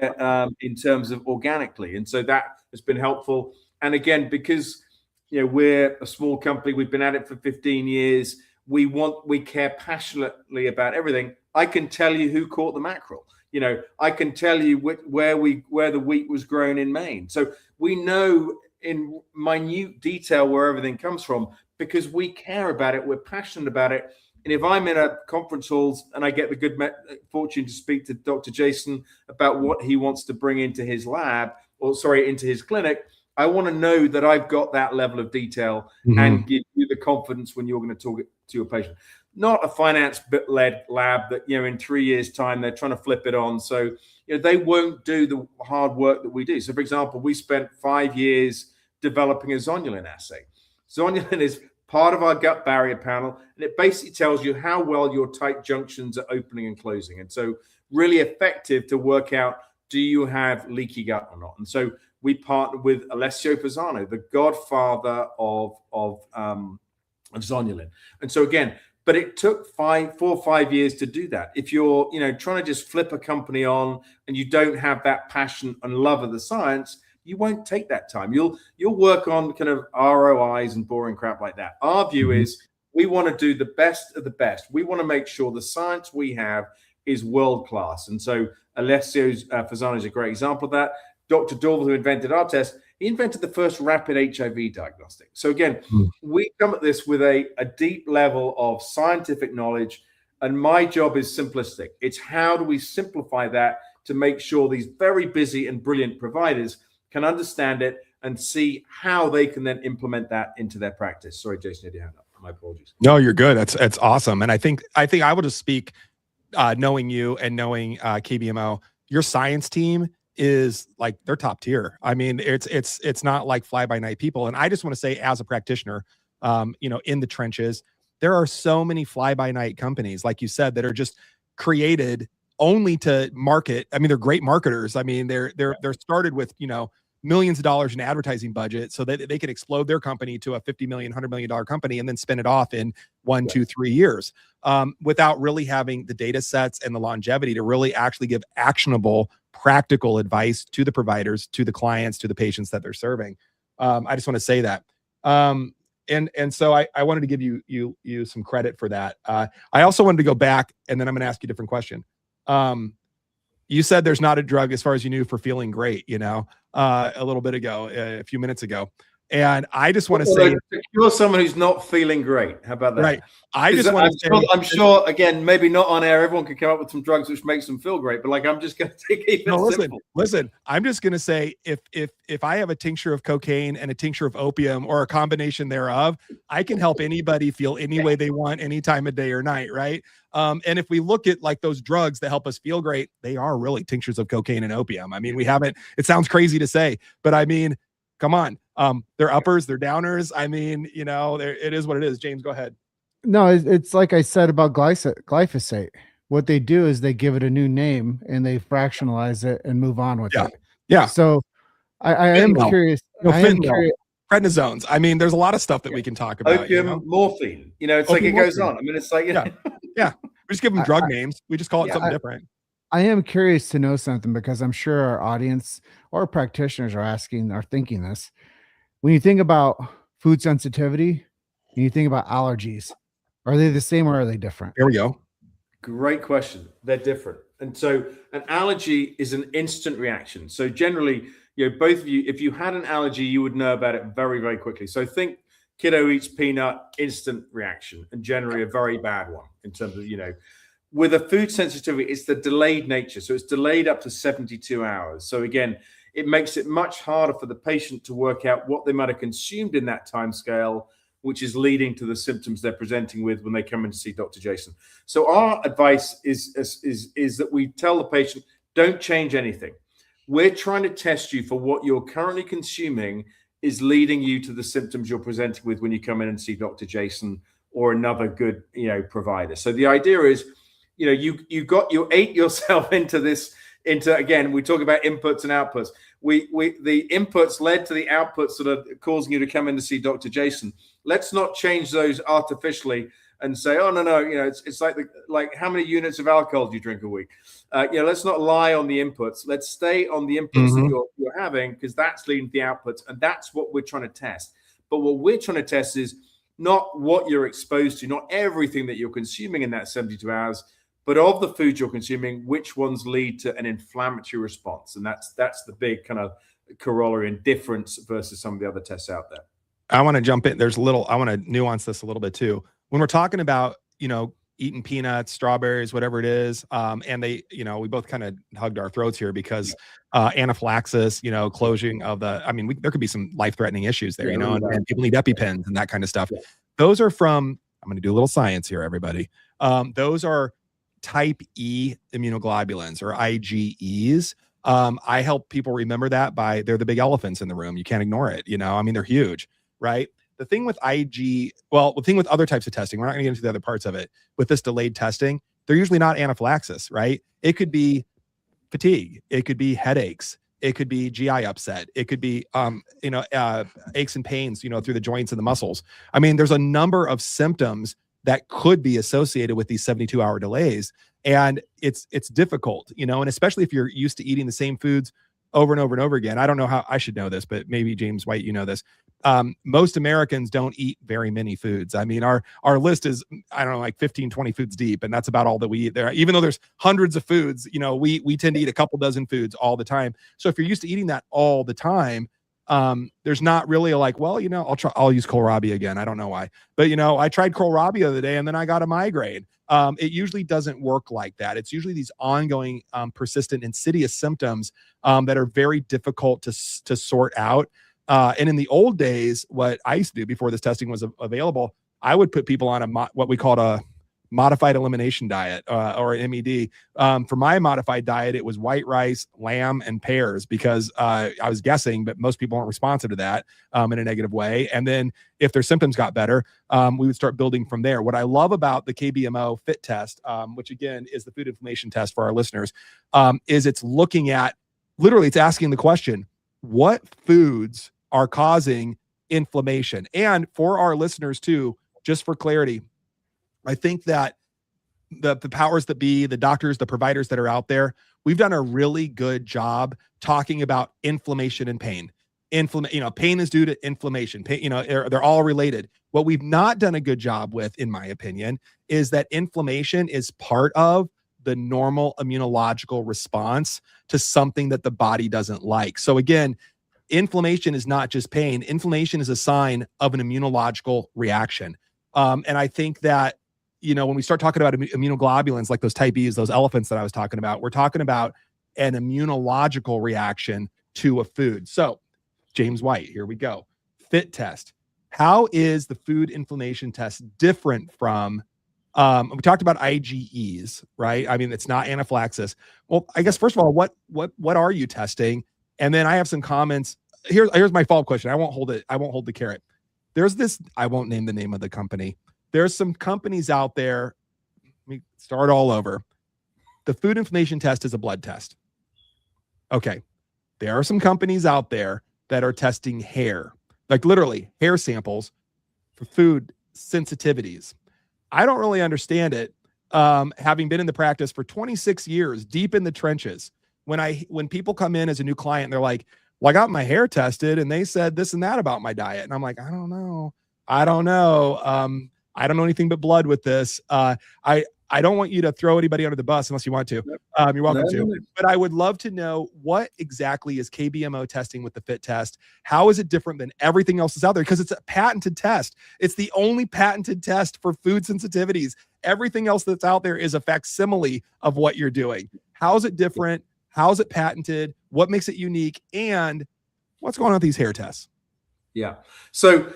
in terms of organically. And so that has been helpful. And again, because we're a small company, we've been at it for 15 years. We care passionately about everything. I can tell you who caught the mackerel. I can tell you where the wheat was grown in Maine. So we know in minute detail where everything comes from, because we care about it. We're passionate about it. And if I'm in a conference halls and I get the good fortune to speak to Dr. Jason about what he wants to bring into his into his clinic, I want to know that I've got that level of detail and give you the confidence when you're going to talk to your patient. Not a finance-led lab that, in 3 years' time, they're trying to flip it on. So, they won't do the hard work that we do. So, for example, we spent 5 years developing a zonulin assay. Zonulin is part of our gut barrier panel, and it basically tells you how well your tight junctions are opening and closing. And so really effective to work out, do you have leaky gut or not? And so we partnered with Alessio Fasano, the godfather of zonulin. And so again, but it took 4 or 5 years to do that. If you're, trying to just flip a company on and you don't have that passion and love of the science, you won't take that time. You'll work on kind of ROIs and boring crap like that. Our view is we want to do the best of the best. We want to make sure the science we have is world class. And so Alessio Fasano is a great example of that. Dr. Dorval, who invented our test, he invented the first rapid HIV diagnostic. So again, we come at this with a deep level of scientific knowledge, and my job is simplistic. It's how do we simplify that to make sure these very busy and brilliant providers can understand it and see how they can then implement that into their practice. Sorry, Jason, you had your hand up. My apologies. No, you're good. That's awesome. And I think I will just speak, knowing you and knowing KBMO, your science team is like, they're top tier. I mean, it's not like fly by night people. And I just want to say, as a practitioner, in the trenches, there are so many fly by night companies, like you said, that are just created only to market. I mean, they're great marketers. I mean, they're started with, millions of dollars in advertising budget so that they can explode their company to a $50 million, $100 million company and then spin it off in 1, 2, 3 years, without really having the data sets and the longevity to really actually give actionable, practical advice to the providers, to the clients, to the patients that they're serving. I just want to say that. And so I wanted to give you some credit for that. I also wanted to go back, and then I'm going to ask you a different question. You said there's not a drug, as far as you knew, for feeling great, a little bit ago, a few minutes ago. And I just want to Well, say, to cure someone who's not feeling great. How about that? right. I just want to say, I'm sure, again, maybe not on air, everyone could come up with some drugs which makes them feel great, but like, I'm just going to keep it simple. Listen, I'm just going to say, if I have a tincture of cocaine and a tincture of opium or a combination thereof, I can help anybody feel any way they want, any time of day or night. Right. And if we look at like those drugs that help us feel great, they are really tinctures of cocaine and opium. I mean, it sounds crazy to say, but I mean, come on. They're uppers, they're downers. I mean, it is what it is. James, go ahead. No, it's like I said about glyphosate. What they do is they give it a new name and they fractionalize it and move on with it. Yeah. So I am curious. Prednisones. I mean, there's a lot of stuff that we can talk about. Opium, morphine. It's like it goes on. I mean, it's like, yeah. We just give them drug names. We just call it something different. I am curious to know something because I'm sure our audience or practitioners are thinking this. When you think about food sensitivity and you think about allergies, are they the same or are they different? There we go. Great question. They're different. And so an allergy is an instant reaction. So generally, both of you, if you had an allergy, you would know about it very, very quickly. So think kiddo eats peanut, instant reaction, and generally a very bad one in terms of, with a food sensitivity, it's the delayed nature. So it's delayed up to 72 hours. So again, it makes it much harder for the patient to work out what they might have consumed in that time scale, which is leading to the symptoms they're presenting with when they come in to see Dr. Jason. So our advice is that we tell the patient, don't change anything. We're trying to test you for what you're currently consuming is leading you to the symptoms you're presenting with when you come in and see Dr. Jason or another good, provider. So the idea is, you ate yourself into this, again, we talk about inputs and outputs. The inputs led to the outputs that are causing you to come in to see Dr. Jason. Let's not change those artificially and say, oh, no, it's like how many units of alcohol do you drink a week? Let's not lie on the inputs. Let's stay on the inputs that you're having, because that's leading to the outputs, and that's what we're trying to test. But what we're trying to test is not what you're exposed to, not everything that you're consuming in that 72 hours, but of the food you're consuming, which ones lead to an inflammatory response. And that's the big kind of corollary and difference versus some of the other tests out there. I want to jump in. I want to nuance this a little bit too. When we're talking about, eating peanuts, strawberries, whatever it is, and they, we both kind of hugged our throats here because anaphylaxis, closing of there could be some life-threatening issues there, and people need EpiPens and that kind of stuff. Yeah. Those are I'm going to do a little science here, everybody. Those are type E immunoglobulins or IgEs. I help people remember that they're the big elephants in the room. You can't ignore it. They're huge, right? The thing with the thing with other types of testing, we're not going to get into the other parts of it. With this delayed testing, they're usually not anaphylaxis, right? It could be fatigue. It could be headaches. It could be GI upset. It could be, aches and pains, through the joints and the muscles. I mean, there's a number of symptoms that could be associated with these 72-hour delays. And it's difficult, and especially if you're used to eating the same foods over and over and over again. I don't know how I should know this, but maybe James White, this. Most Americans don't eat very many foods. I mean, our list is, I don't know, like 15, 20 foods deep. And that's about all that we eat there. Even though there's hundreds of foods, we tend to eat a couple dozen foods all the time. So if you're used to eating that all the time, there's not really I'll use kohlrabi again. I don't know why, but I tried kohlrabi the other day and then I got a migraine. It usually doesn't work like that. It's usually these ongoing, persistent, insidious symptoms that are very difficult to sort out. And in the old days, what I used to do before this testing was available, I would put people on what we called a modified elimination diet or an MED. For my modified diet, it was white rice, lamb, and pears because I was guessing, but most people weren't responsive to that in a negative way. And then if their symptoms got better, we would start building from there. What I love about the KBMO FIT test, which again is the food inflammation test for our listeners, is it's looking at, literally it's asking the question, what foods are causing inflammation? And for our listeners too, just for clarity, I think that the powers that be, the doctors, the providers that are out there, we've done a really good job talking about inflammation and pain. Pain is due to inflammation. Pain, they're all related. What we've not done a good job with, in my opinion, is that inflammation is part of the normal immunological response to something that the body doesn't like. So again, inflammation is not just pain. Inflammation is a sign of an immunological reaction. And I think that, when we start talking about immunoglobulins, like those type Bs, those elephants that I was talking about, we're talking about an immunological reaction to a food. So, James White, here we go. FIT test. How is the food inflammation test different from, we talked about IgEs, right? I mean, it's not anaphylaxis. Well, I guess, first of all, what are you testing? And then I have some comments. Here's my follow-up question. I won't hold the carrot. There's this, I won't name the name of the company. There's some companies out there. Let me start all over. The food inflammation test is a blood test. Okay. There are some companies out there that are testing hair, like literally hair samples for food sensitivities. I don't really understand it. Having been in the practice for 26 years, deep in the trenches, when people come in as a new client, and they're like, well, I got my hair tested and they said this and that about my diet. And I'm like, I don't know. I don't know anything but blood with this. I don't want you to throw anybody under the bus unless you want to. You're welcome to. But I would love to know, what exactly is KBMO testing with the FIT test? How is it different than everything else that's out there? Because it's a patented test. It's the only patented test for food sensitivities. Everything else that's out there is a facsimile of what you're doing. How is it different? How is it patented? What makes it unique? And what's going on with these hair tests? Yeah. So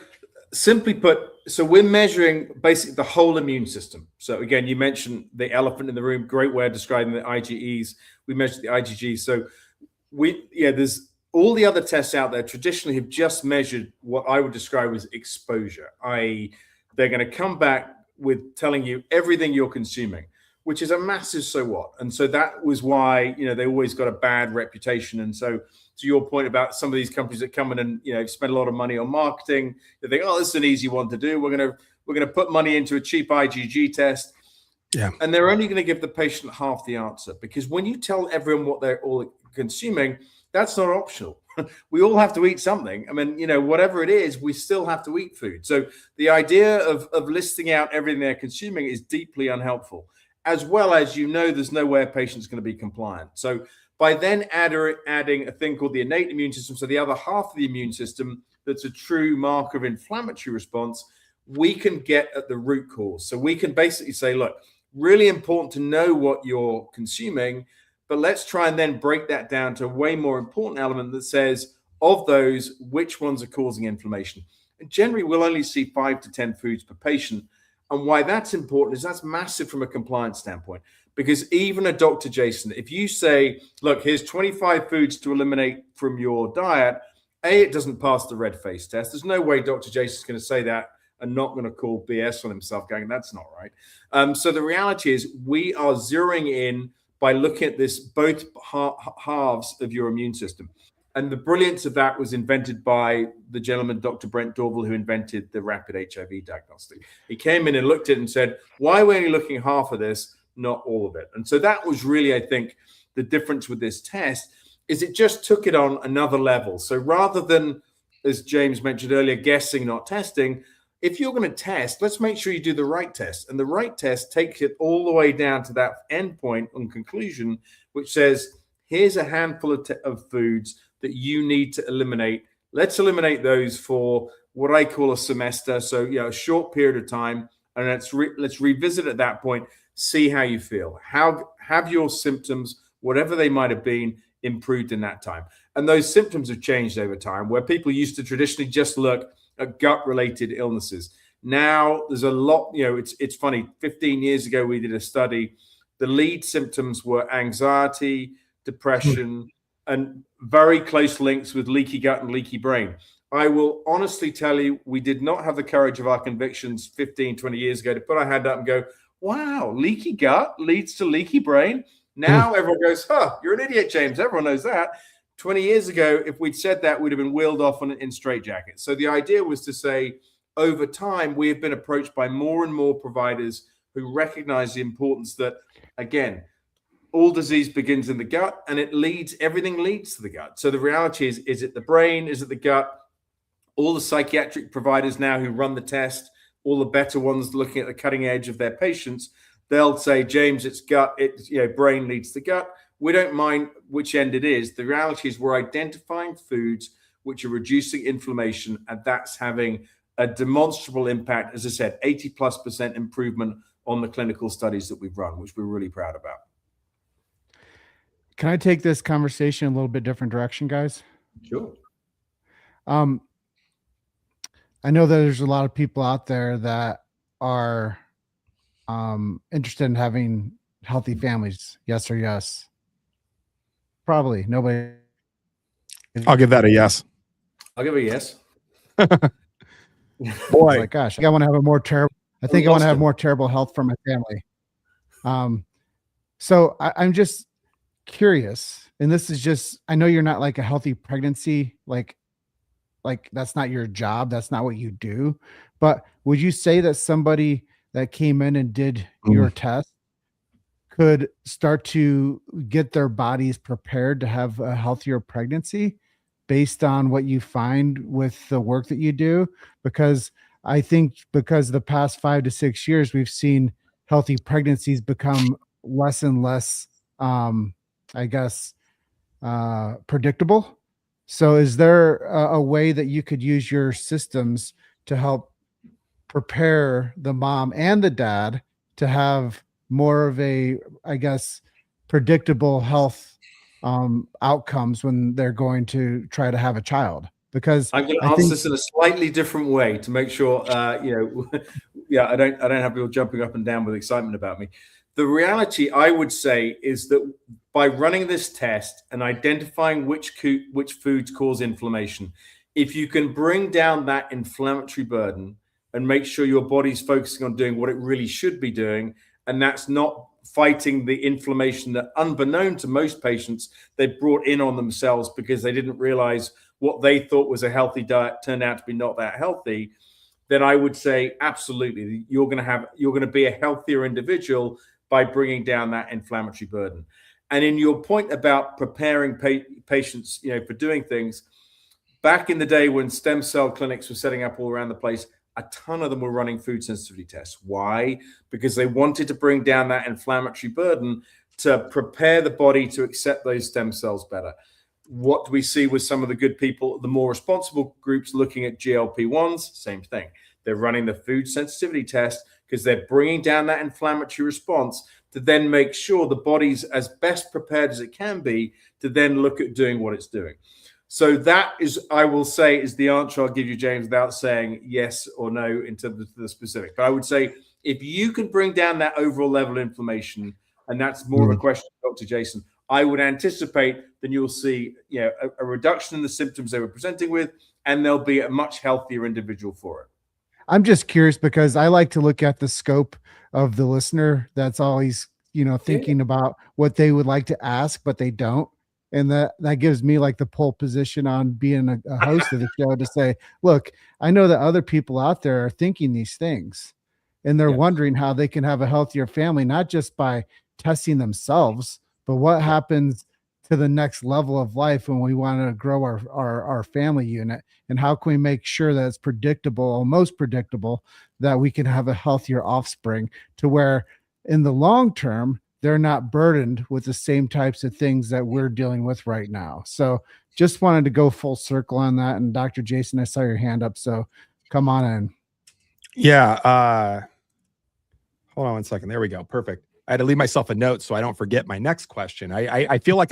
simply put, so we're measuring basically the whole immune system. So again, you mentioned the elephant in the room, great way of describing the IgEs. We measured the IgG. So there's all the other tests out there traditionally have just measured what I would describe as exposure, i.e. they're going to come back with telling you everything you're consuming, which is a massive so what. And so that was why, they always got a bad reputation. And so to your point about some of these companies that come in and, spend a lot of money on marketing, they think, oh, this is an easy one to do. We're going to put money into a cheap IgG test. Yeah. And they're only going to give the patient half the answer, because when you tell everyone what they're all consuming, that's not optional. We all have to eat something. I mean, whatever it is, we still have to eat food. So the idea of listing out everything they're consuming is deeply unhelpful, as well as, there's no way a patient's going to be compliant. So by then adding a thing called the innate immune system, so the other half of the immune system that's a true marker of inflammatory response, we can get at the root cause. So we can basically say, look, really important to know what you're consuming, but let's try and then break that down to a way more important element that says, of those, which ones are causing inflammation. And generally, we'll only see 5 to 10 foods per patient. And why that's important is that's massive from a compliance standpoint. Because even a Dr. Jason, if you say, look, here's 25 foods to eliminate from your diet, it doesn't pass the red face test. There's no way Dr. Jason's going to say that and not going to call BS on himself, going, that's not right. So the reality is we are zeroing in by looking at this, both halves of your immune system. And the brilliance of that was invented by the gentleman, Dr. Brent Dorval, who invented the rapid HIV diagnostic. He came in and looked at it and said, why are we only looking at half of this, not all of it? And so that was really, I think, the difference with this test, is it just took it on another level. So rather than, as James mentioned earlier, guessing, not testing, if you're going to test, let's make sure you do the right test. And the right test takes it all the way down to that end point and conclusion, which says, here's a handful of foods that you need to eliminate. Let's eliminate those for what I call a semester. So, a short period of time. And let's revisit at that point, see how you feel. How have your symptoms, whatever they might have been, improved in that time? And those symptoms have changed over time, where people used to traditionally just look at gut-related illnesses. Now there's a lot, it's funny. 15 years ago, we did a study. The lead symptoms were anxiety, depression, and very close links with leaky gut and leaky brain. I will honestly tell you, we did not have the courage of our convictions 15, 20 years ago to put our hand up and go, wow, leaky gut leads to leaky brain. Now everyone goes, you're an idiot, James. Everyone knows that. 20 years ago, if we'd said that, we'd have been wheeled off in straitjackets. So the idea was to say, over time, we have been approached by more and more providers who recognize the importance that, again, all disease begins in the gut, and everything leads to the gut. So the reality is it the brain? Is it the gut? All the psychiatric providers now who run the test, all the better ones looking at the cutting edge of their patients, they'll say, James, it's gut, brain leads to gut. We don't mind which end it is. The reality is we're identifying foods which are reducing inflammation, and that's having a demonstrable impact. As I said, 80+% improvement on the clinical studies that we've run, which we're really proud about. Can I take this conversation a little bit different direction, guys? Sure. I know that there's a lot of people out there that are interested in having healthy families. Yes or yes? Probably nobody. I'll give that a yes. I'll give it a yes. Boy, Like, gosh, I want to have a more terrible. I think I want to have more terrible health for my family. So I'm just curious, and this is just, I know you're not like a healthy pregnancy, like that's not your job. That's not what you do. But would you say that somebody that came in and did your test could start to get their bodies prepared to have a healthier pregnancy based on what you find with the work that you do? Because I think because the past 5 to 6 years, we've seen healthy pregnancies become less and less, predictable. So is there a way that you could use your systems to help prepare the mom and the dad to have more of a, predictable health outcomes when they're going to try to have a child? Because I'm going to answer this in a slightly different way to make sure, I don't have people jumping up and down with excitement about me. The reality, I would say, is that by running this test and identifying which foods cause inflammation, if you can bring down that inflammatory burden and make sure your body's focusing on doing what it really should be doing, and that's not fighting the inflammation that, unbeknown to most patients, they brought in on themselves because they didn't realize what they thought was a healthy diet turned out to be not that healthy, then I would say absolutely you're going to be a healthier individual by bringing down that inflammatory burden. And in your point about preparing patients, for doing things, back in the day when stem cell clinics were setting up all around the place, a ton of them were running food sensitivity tests. Why? Because they wanted to bring down that inflammatory burden to prepare the body to accept those stem cells better. What do we see with some of the good people, the more responsible groups looking at GLP-1s? Same thing. They're running the food sensitivity test because they're bringing down that inflammatory response to then make sure the body's as best prepared as it can be to then look at doing what it's doing. So that is, I will say, is the answer I'll give you, James, without saying yes or no into the specific. But I would say if you can bring down that overall level of inflammation, and that's more of a question for Dr. Jason, I would anticipate then you'll see a reduction in the symptoms they were presenting with, and they'll be a much healthier individual for it. I'm just curious because I like to look at the scope of the listener that's always, thinking about what they would like to ask, but they don't. And that gives me like the pole position on being a host of the show to say, look, I know that other people out there are thinking these things and they're wondering how they can have a healthier family, not just by testing themselves, but what happens to the next level of life when we want to grow our family unit, and how can we make sure that it's predictable, almost predictable, that we can have a healthier offspring to where in the long term, they're not burdened with the same types of things that we're dealing with right now. So just wanted to go full circle on that. And Dr. Jason, I saw your hand up, so come on in. Yeah. Hold on one second. There we go. Perfect. I had to leave myself a note so I don't forget my next question. I feel like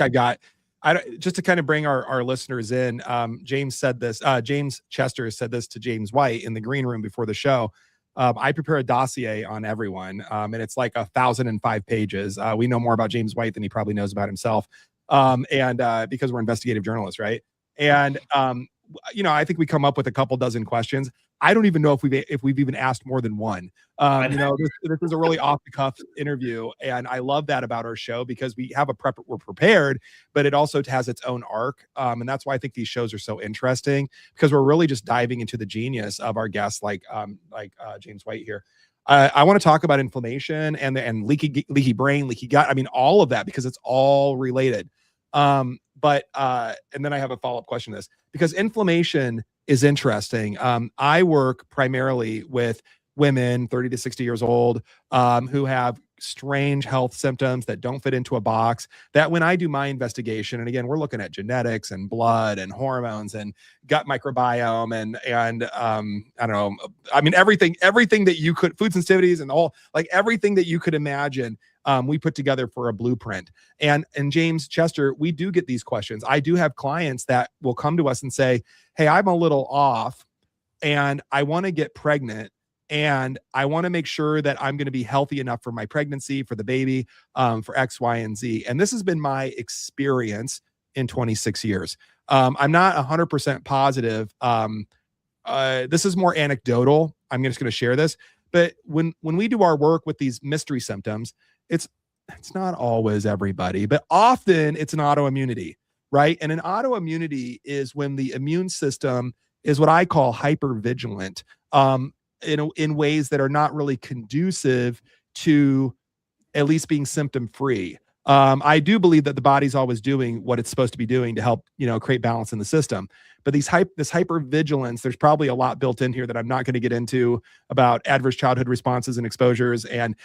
just to kind of bring our listeners in, James said this, James Chester said this to James White in the green room before the show. I prepare a dossier on everyone, and it's like 1,005 pages. We know more about James White than he probably knows about himself. And because we're investigative journalists, right? And I think we come up with a couple dozen questions. I don't even know if we've even asked more than one. This is a really off the cuff interview, and I love that about our show because we have we're prepared, but it also has its own arc, and that's why I think these shows are so interesting, because we're really just diving into the genius of our guests, like James White here. I want to talk about inflammation and leaky brain, leaky gut. I mean, all of that, because it's all related. And then I have a follow-up question to this, because inflammation is interesting. I work primarily with women 30 to 60 years old who have strange health symptoms that don't fit into a box, that when I do my investigation, and again, we're looking at genetics and blood and hormones and gut microbiome and I don't know, I mean, everything that you could, food sensitivities and all, like everything that you could imagine, we put together for a blueprint. And James Chester, we do get these questions. I do have clients that will come to us and say, hey, I'm a little off and I want to get pregnant. And I want to make sure that I'm going to be healthy enough for my pregnancy, for the baby, for X, Y, and Z. And this has been my experience in 26 years. I'm not 100% positive. This is more anecdotal. I'm just going to share this. But when we do our work with these mystery symptoms, it's not always everybody, but often it's an autoimmunity, right? And an autoimmunity is when the immune system is what I call hypervigilant. In ways that are not really conducive to at least being symptom free. I do believe that the body's always doing what it's supposed to be doing to help, create balance in the system. But this hypervigilance, there's probably a lot built in here that I'm not going to get into about adverse childhood responses and exposures and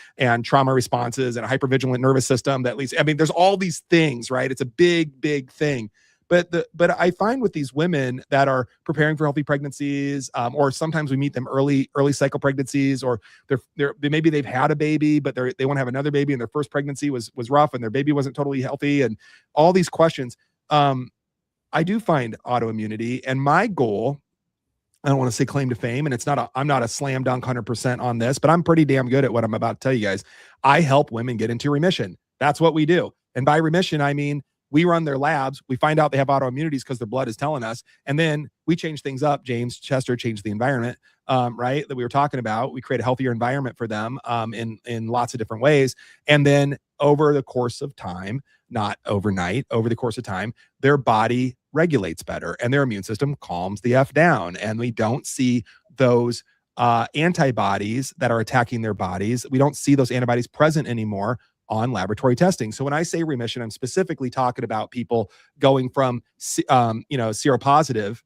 trauma responses and a hypervigilant nervous system that leads. I mean, there's all these things, right? It's a big, big thing. But I find with these women that are preparing for healthy pregnancies, or sometimes we meet them early cycle pregnancies, or maybe they've had a baby, but they want to have another baby, and their first pregnancy was rough, and their baby wasn't totally healthy, and all these questions. I do find autoimmunity, and my goal, I don't want to say claim to fame, and I'm not a slam dunk 100% on this, but I'm pretty damn good at what I'm about to tell you guys. I help women get into remission. That's what we do, and by remission I mean, we run their labs. We find out they have autoimmunities because their blood is telling us. And then we change things up. James Chester changed the environment, right? That we were talking about. We create a healthier environment for them in lots of different ways. And then over the course of time, not overnight, over the course of time, their body regulates better and their immune system calms the F down. And we don't see those antibodies that are attacking their bodies. We don't see those antibodies present anymore on laboratory testing. So when I say remission, I'm specifically talking about people going from, seropositive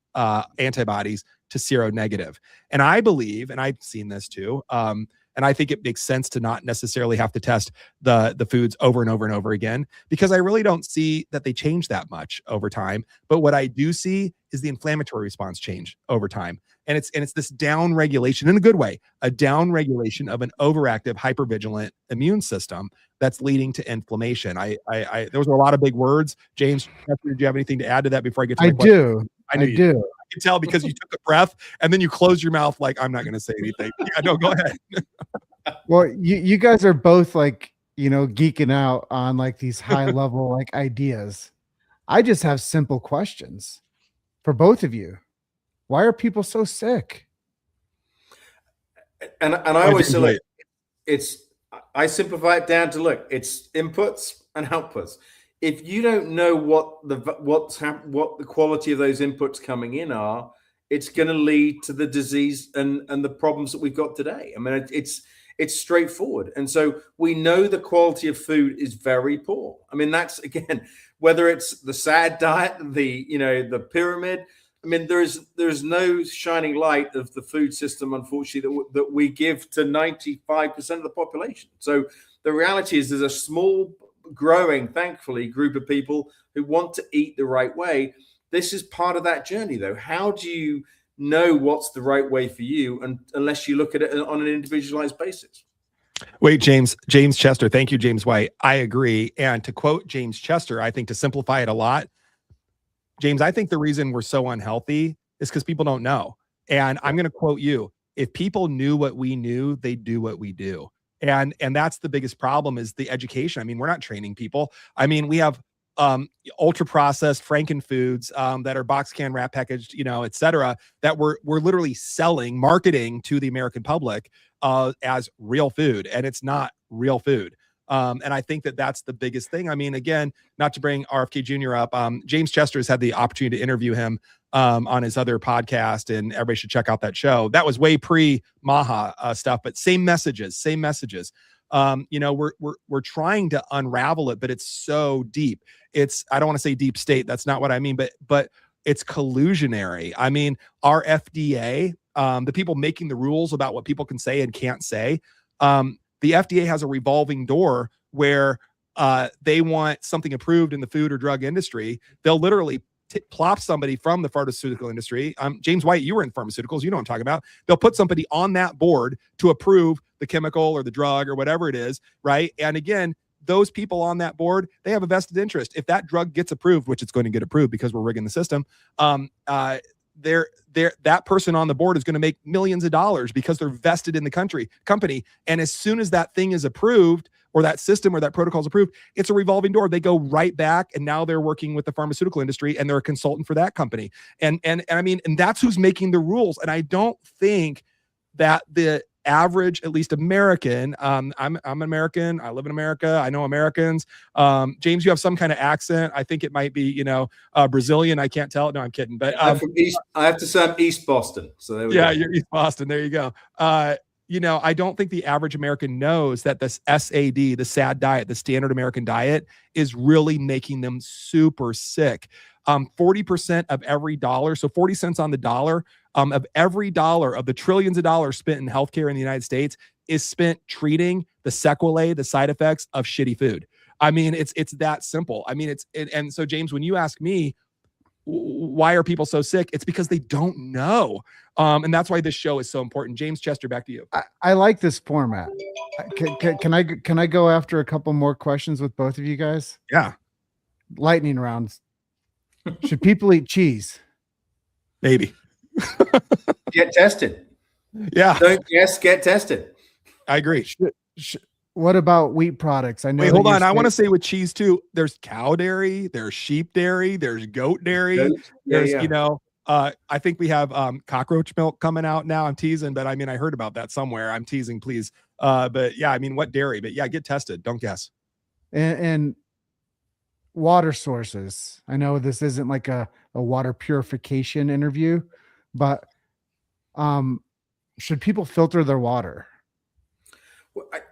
antibodies to seronegative. And I believe, and I've seen this too, and I think it makes sense to not necessarily have to test the foods over and over and over again, because I really don't see that they change that much over time. But what I do see is the inflammatory response change over time. And it's this down regulation in a good way, a down regulation of an overactive, hypervigilant immune system that's leading to inflammation. Those were a lot of big words. James, did you have anything to add to that before I get to my question? I do. I can tell because you took a breath and then you closed your mouth like, I'm not going to say anything. Yeah, no, go ahead. Well, you guys are both like, geeking out on like these high level like ideas. I just have simple questions for both of you. Why are people so sick? And I always say, like, I simplify it down to, look, it's inputs and outputs. If you don't know what the quality of those inputs coming in are, it's going to lead to the disease and the problems that we've got today. I mean, it's straightforward. And so we know the quality of food is very poor. I mean, that's, again, whether it's the SAD diet, the pyramid. I mean, there's no shining light of the food system, unfortunately, that we give to 95% of the population. So the reality is there's a small, growing, thankfully, group of people who want to eat the right way. This is part of that journey, though. How do you know what's the right way for you unless you look at it on an individualized basis? Wait, James Chester. Thank you, James White. I agree. And to quote James Chester, I think to simplify it a lot, James, I think the reason we're so unhealthy is because people don't know. And I'm going to quote you. If people knew what we knew, they'd do what we do. And that's the biggest problem, is the education. I mean, we're not training people. I mean, we have ultra processed Franken foods that are box can wrap packaged, et cetera, that we're literally marketing to the American public as real food. And it's not real food. And I think that's the biggest thing. I mean, again, not to bring RFK Jr. up, James Chester has had the opportunity to interview him on his other podcast, and everybody should check out that show. That was way pre-Maha stuff, but same messages. We're trying to unravel it, but it's so deep. I don't want to say deep state. That's not what I mean, but it's collusionary. I mean, our FDA, the people making the rules about what people can say and can't say, the FDA has a revolving door where they want something approved in the food or drug industry. They'll literally plop somebody from the pharmaceutical industry. James White, you were in pharmaceuticals. You know what I'm talking about. They'll put somebody on that board to approve the chemical or the drug or whatever it is, right? And again, those people on that board, they have a vested interest. If that drug gets approved, which it's going to get approved because we're rigging the system, that person on the board is going to make millions of dollars because they're vested in the company. And as soon as that thing is approved, or that system or that protocol is approved, it's a revolving door. They go right back, and now they're working with the pharmaceutical industry, and they're a consultant for that company. And I mean, and that's who's making the rules. And I don't think that the average, at least American, I'm American. I live in America. I know Americans. James, you have some kind of accent. I think it might be, Brazilian. I can't tell. No, I'm kidding. But I'm from East. I have to say I'm East Boston. So there we go. Yeah, you're East Boston. There you go. I don't think the average American knows that this SAD, the SAD diet, the standard American diet, is really making them super sick. 40% of every dollar, so 40 cents on the dollar, of every dollar of the trillions of dollars spent in healthcare in the United States is spent treating the sequelae, the side effects of shitty food. I mean, it's that simple. I mean, and so James, when you ask me, why are people so sick? It's because they don't know. And that's why this show is so important. James Chester, back to you. I like this format. Can I go after a couple more questions with both of you guys? Yeah. Lightning rounds. Should people eat cheese? Maybe. Get tested. Yeah. Don't guess, get tested. I agree. What about wheat products? I know. Wait, hold on. I want to say with cheese too, there's cow dairy, there's sheep dairy, there's goat dairy. There's, I think we have cockroach milk coming out now. I'm teasing, but I mean, I heard about that somewhere. I'm teasing, please. But yeah, I mean, what dairy? But yeah, get tested. Don't guess. And water sources. I know this isn't like a water purification interview, but should people filter their water?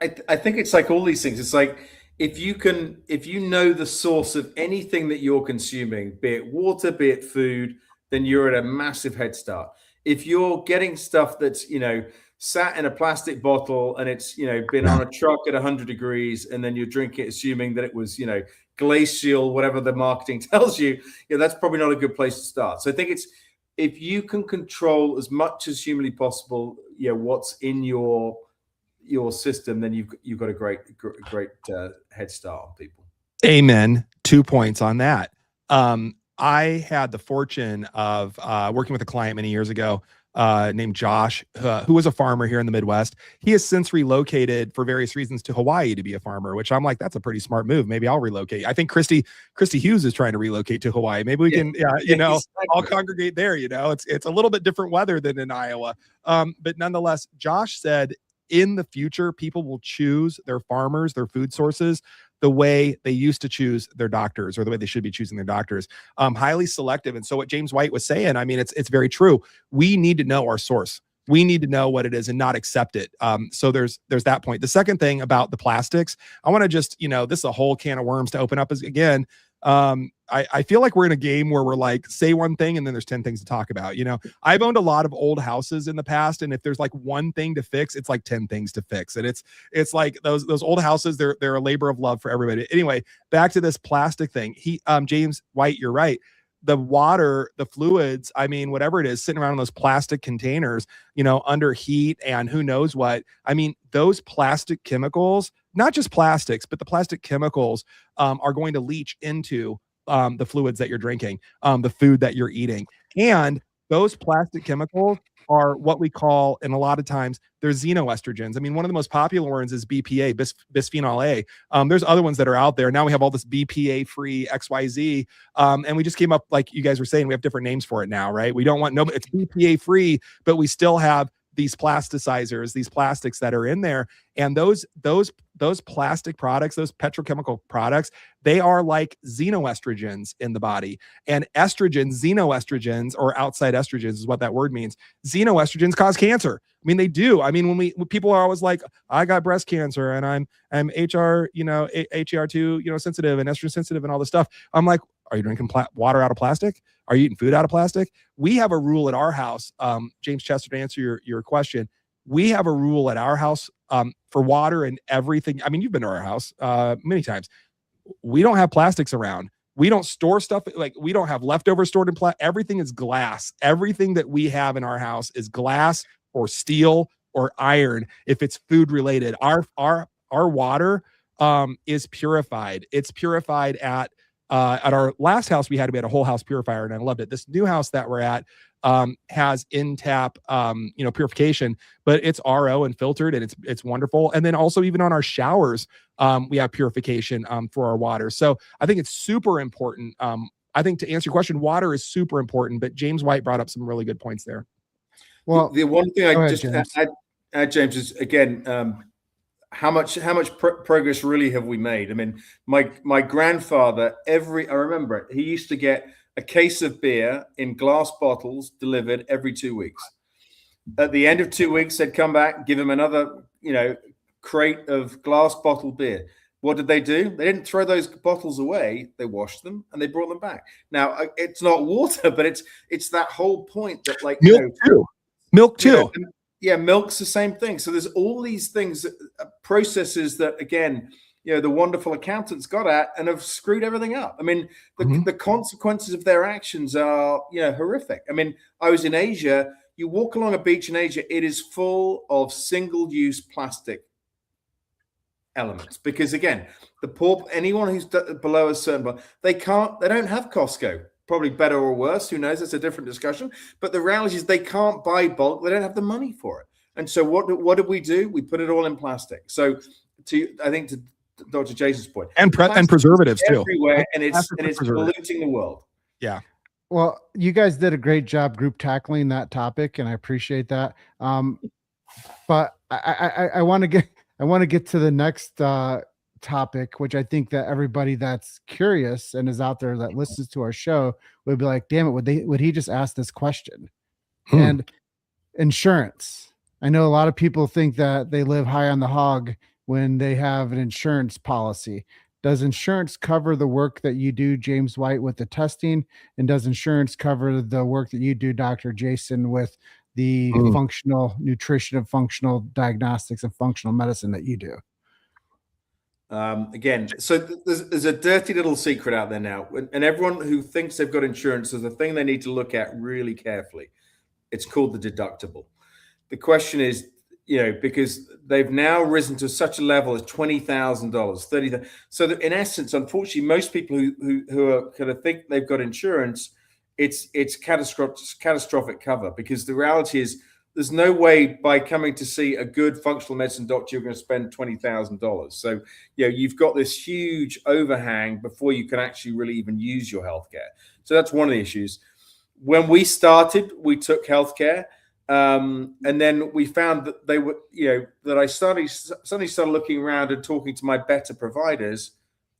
I think it's like all these things. It's like if you know the source of anything that you're consuming, be it water, be it food, then you're at a massive head start. If you're getting stuff that's, sat in a plastic bottle and it's, been on a truck at 100 degrees and then you drink it assuming that it was, glacial, whatever the marketing tells you, that's probably not a good place to start. So I think it's, if you can control as much as humanly possible, what's in your system, then you've got a great head start on people. Amen. 2 points on that. I had the fortune of working with a client many years ago named Josh, who was a farmer here in the Midwest. He has since relocated for various reasons to Hawaii to be a farmer, which I'm like, that's a pretty smart move. Maybe I'll relocate. I think Christy Hughes is trying to relocate to Hawaii. Maybe we can, I'll congregate there. It's a little bit different weather than in Iowa. But nonetheless, Josh said, in the future, people will choose their farmers, their food sources, the way they used to choose their doctors, or the way they should be choosing their doctors, highly selective. And so what James White was saying, I mean, it's very true. We need to know our source. We need to know what it is and not accept it. So there's that point. The second thing about the plastics, I want to just, this is a whole can of worms to open up again. I feel like we're in a game where we're like, say one thing and then there's 10 things to talk about. I've owned a lot of old houses in the past, and if there's like one thing to fix, it's like 10 things to fix. And it's like those old houses, they're a labor of love for everybody. Anyway, back to this plastic thing. James White, you're right. The water, the fluids, I mean, whatever it is, sitting around in those plastic containers, under heat and who knows what. I mean, those plastic chemicals, not just plastics, but the plastic chemicals are going to leach into the fluids that you're drinking, the food that you're eating. And those plastic chemicals are what we call, and a lot of times they're xenoestrogens. I mean, one of the most popular ones is BPA, bisphenol A. There's other ones that are out there. Now we have all this BPA free XYZ. And we just came up, like you guys were saying, we have different names for it now, right? We don't want, it's BPA free, but we still have these plasticizers, these plastics that are in there. And those plastic products, those petrochemical products, they are like xenoestrogens in the body. And estrogens, xenoestrogens, or outside estrogens is what that word means. Xenoestrogens cause cancer. I mean, they do. I mean, when people are always like, I got breast cancer and I'm HR, HER2, sensitive and estrogen sensitive and all this stuff. I'm like, are you drinking water out of plastic? Are you eating food out of plastic? We have a rule at our house, James Chester, to answer your question. we have a rule at our house for water and everything. I mean, you've been to our house many times. We don't have plastics around. We don't store stuff, like we don't have leftovers stored in plastic. Everything is glass. Everything that we have in our house is glass or steel or iron. If it's food related, our water is purified. It's purified at our last house we had a whole house purifier, and I loved it. This new house that we're at has in-tap purification, but it's RO and filtered, and it's wonderful. And then also even on our showers, we have purification for our water. So I think it's super important. I think to answer your question, water is super important, but James White brought up some really good points there. Well, the one thing I just James. add, James, is again, how much progress really have we made? I mean, my grandfather, I remember it, he used to get a case of beer in glass bottles delivered every 2 weeks. At the end of 2 weeks, they'd come back, give him another, crate of glass bottled beer. What did they do? They didn't throw those bottles away. They washed them and they brought them back. Now, it's not water, but it's that whole point that, like, milk too. Milk's the same thing. So there's all these things, processes that, again, the wonderful accountants got at and have screwed everything up. I mean, the consequences of their actions are, horrific. I mean, I was in Asia. You walk along a beach in Asia, it is full of single-use plastic elements, because again, anyone who's below a certain, they don't have Costco. Probably better or worse, who knows? That's a different discussion. But the reality is they can't buy bulk. They don't have the money for it. And so what did we do? We put it all in plastic. So I think to Dr. Jason's point, and preservatives too, everywhere, and it's polluting the world. Yeah. Well, you guys did a great job group tackling that topic, and I appreciate that. But I want to get to the next topic, which I think that everybody that's curious and is out there that listens to our show would be like, damn it, would he just ask this question? And insurance. I know a lot of people think that they live high on the hog when they have an insurance policy. Does insurance cover the work that you do, James White, with the testing? And does insurance cover the work that you do, Dr. Jason, with the functional nutrition and functional diagnostics and functional medicine that you do? Again, so there's a dirty little secret out there now, and everyone who thinks they've got insurance, there's a thing they need to look at really carefully. It's called the deductible. The question is, because they've now risen to such a level as $20,000, $30,000. So that in essence, unfortunately, most people who are kind of think they've got insurance, it's catastrophic cover, because the reality is, there's no way by coming to see a good functional medicine doctor, you're going to spend $20,000. So, you've got this huge overhang before you can actually really even use your healthcare. So that's one of the issues. When we started, we took healthcare, and then we found that they were, that I suddenly started looking around and talking to my better providers.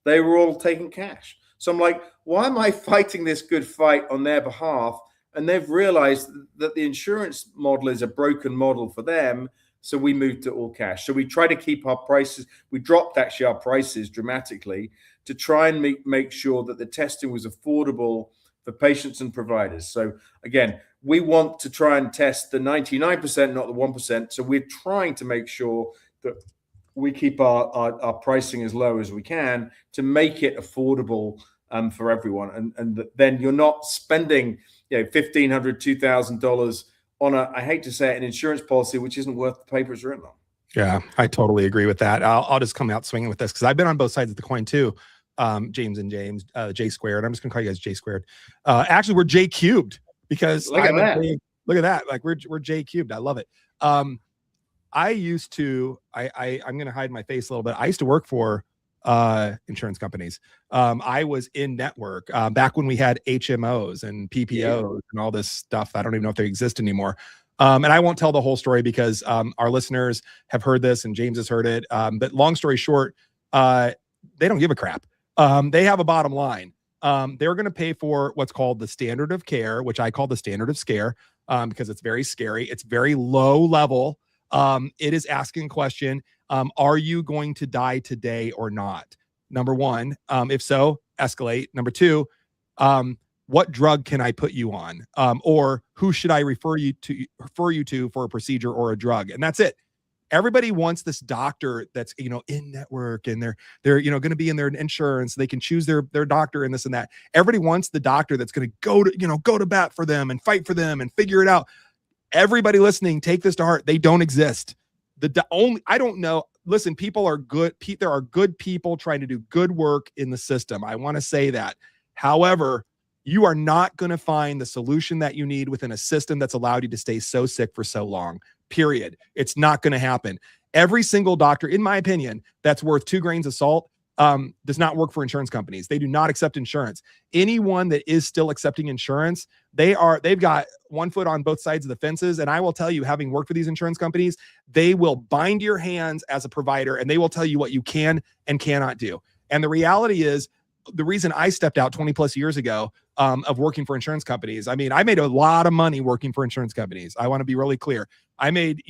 They were all taking cash. So I'm like, why am I fighting this good fight on their behalf? And they've realized that the insurance model is a broken model for them. So we moved to all cash. So we try to keep our prices. We dropped actually our prices dramatically to try and make sure that the testing was affordable for patients and providers. So again, we want to try and test the 99%, not the 1%. So we're trying to make sure that we keep our pricing as low as we can to make it affordable for everyone. And then you're not spending $1,500, $2,000 on I hate to say it, an insurance policy which isn't worth the paper it's written on. Yeah, I totally agree with that. I'll just come out swinging with this because I've been on both sides of the coin too. James and James, J squared. I'm just gonna call you guys J squared. Actually, we're J cubed because look at that. Like we're J cubed. I love it. I used to. I'm gonna hide my face a little bit. I used to work for insurance companies. I was in network back when we had HMOs and PPOs and all this stuff. I don't even know if they exist anymore. And I won't tell the whole story because our listeners have heard this and James has heard it. But long story short, they don't give a crap. They have a bottom line. They're going to pay for what's called the standard of care, which I call the standard of scare because it's very scary. It's very low level. It is asking a question. Are you going to die today or not? Number one, if so, escalate. Number two, what drug can I put you on? Or who should I refer you to for a procedure or a drug? And that's it. Everybody wants this doctor that's, in network, and they're going to be in their insurance. They can choose their doctor and this and that. Everybody wants the doctor that's going to go to bat for them and fight for them and figure it out. Everybody listening, take this to heart. They don't exist. I don't know. Listen, people are good. There are good people trying to do good work in the system. I want to say that. However, you are not going to find the solution that you need within a system that's allowed you to stay so sick for so long. Period. It's not going to happen. Every single doctor, in my opinion, that's worth 2 grains of salt does not work for insurance companies. They do not accept insurance. Anyone that is still accepting insurance, they've got one foot on both sides of the fences. And I will tell you, having worked for these insurance companies, they will bind your hands as a provider, and they will tell you what you can and cannot do. And the reality is, the reason I stepped out 20 plus years ago of working for insurance companies, I made a lot of money working for insurance companies. I want to be really clear. I made,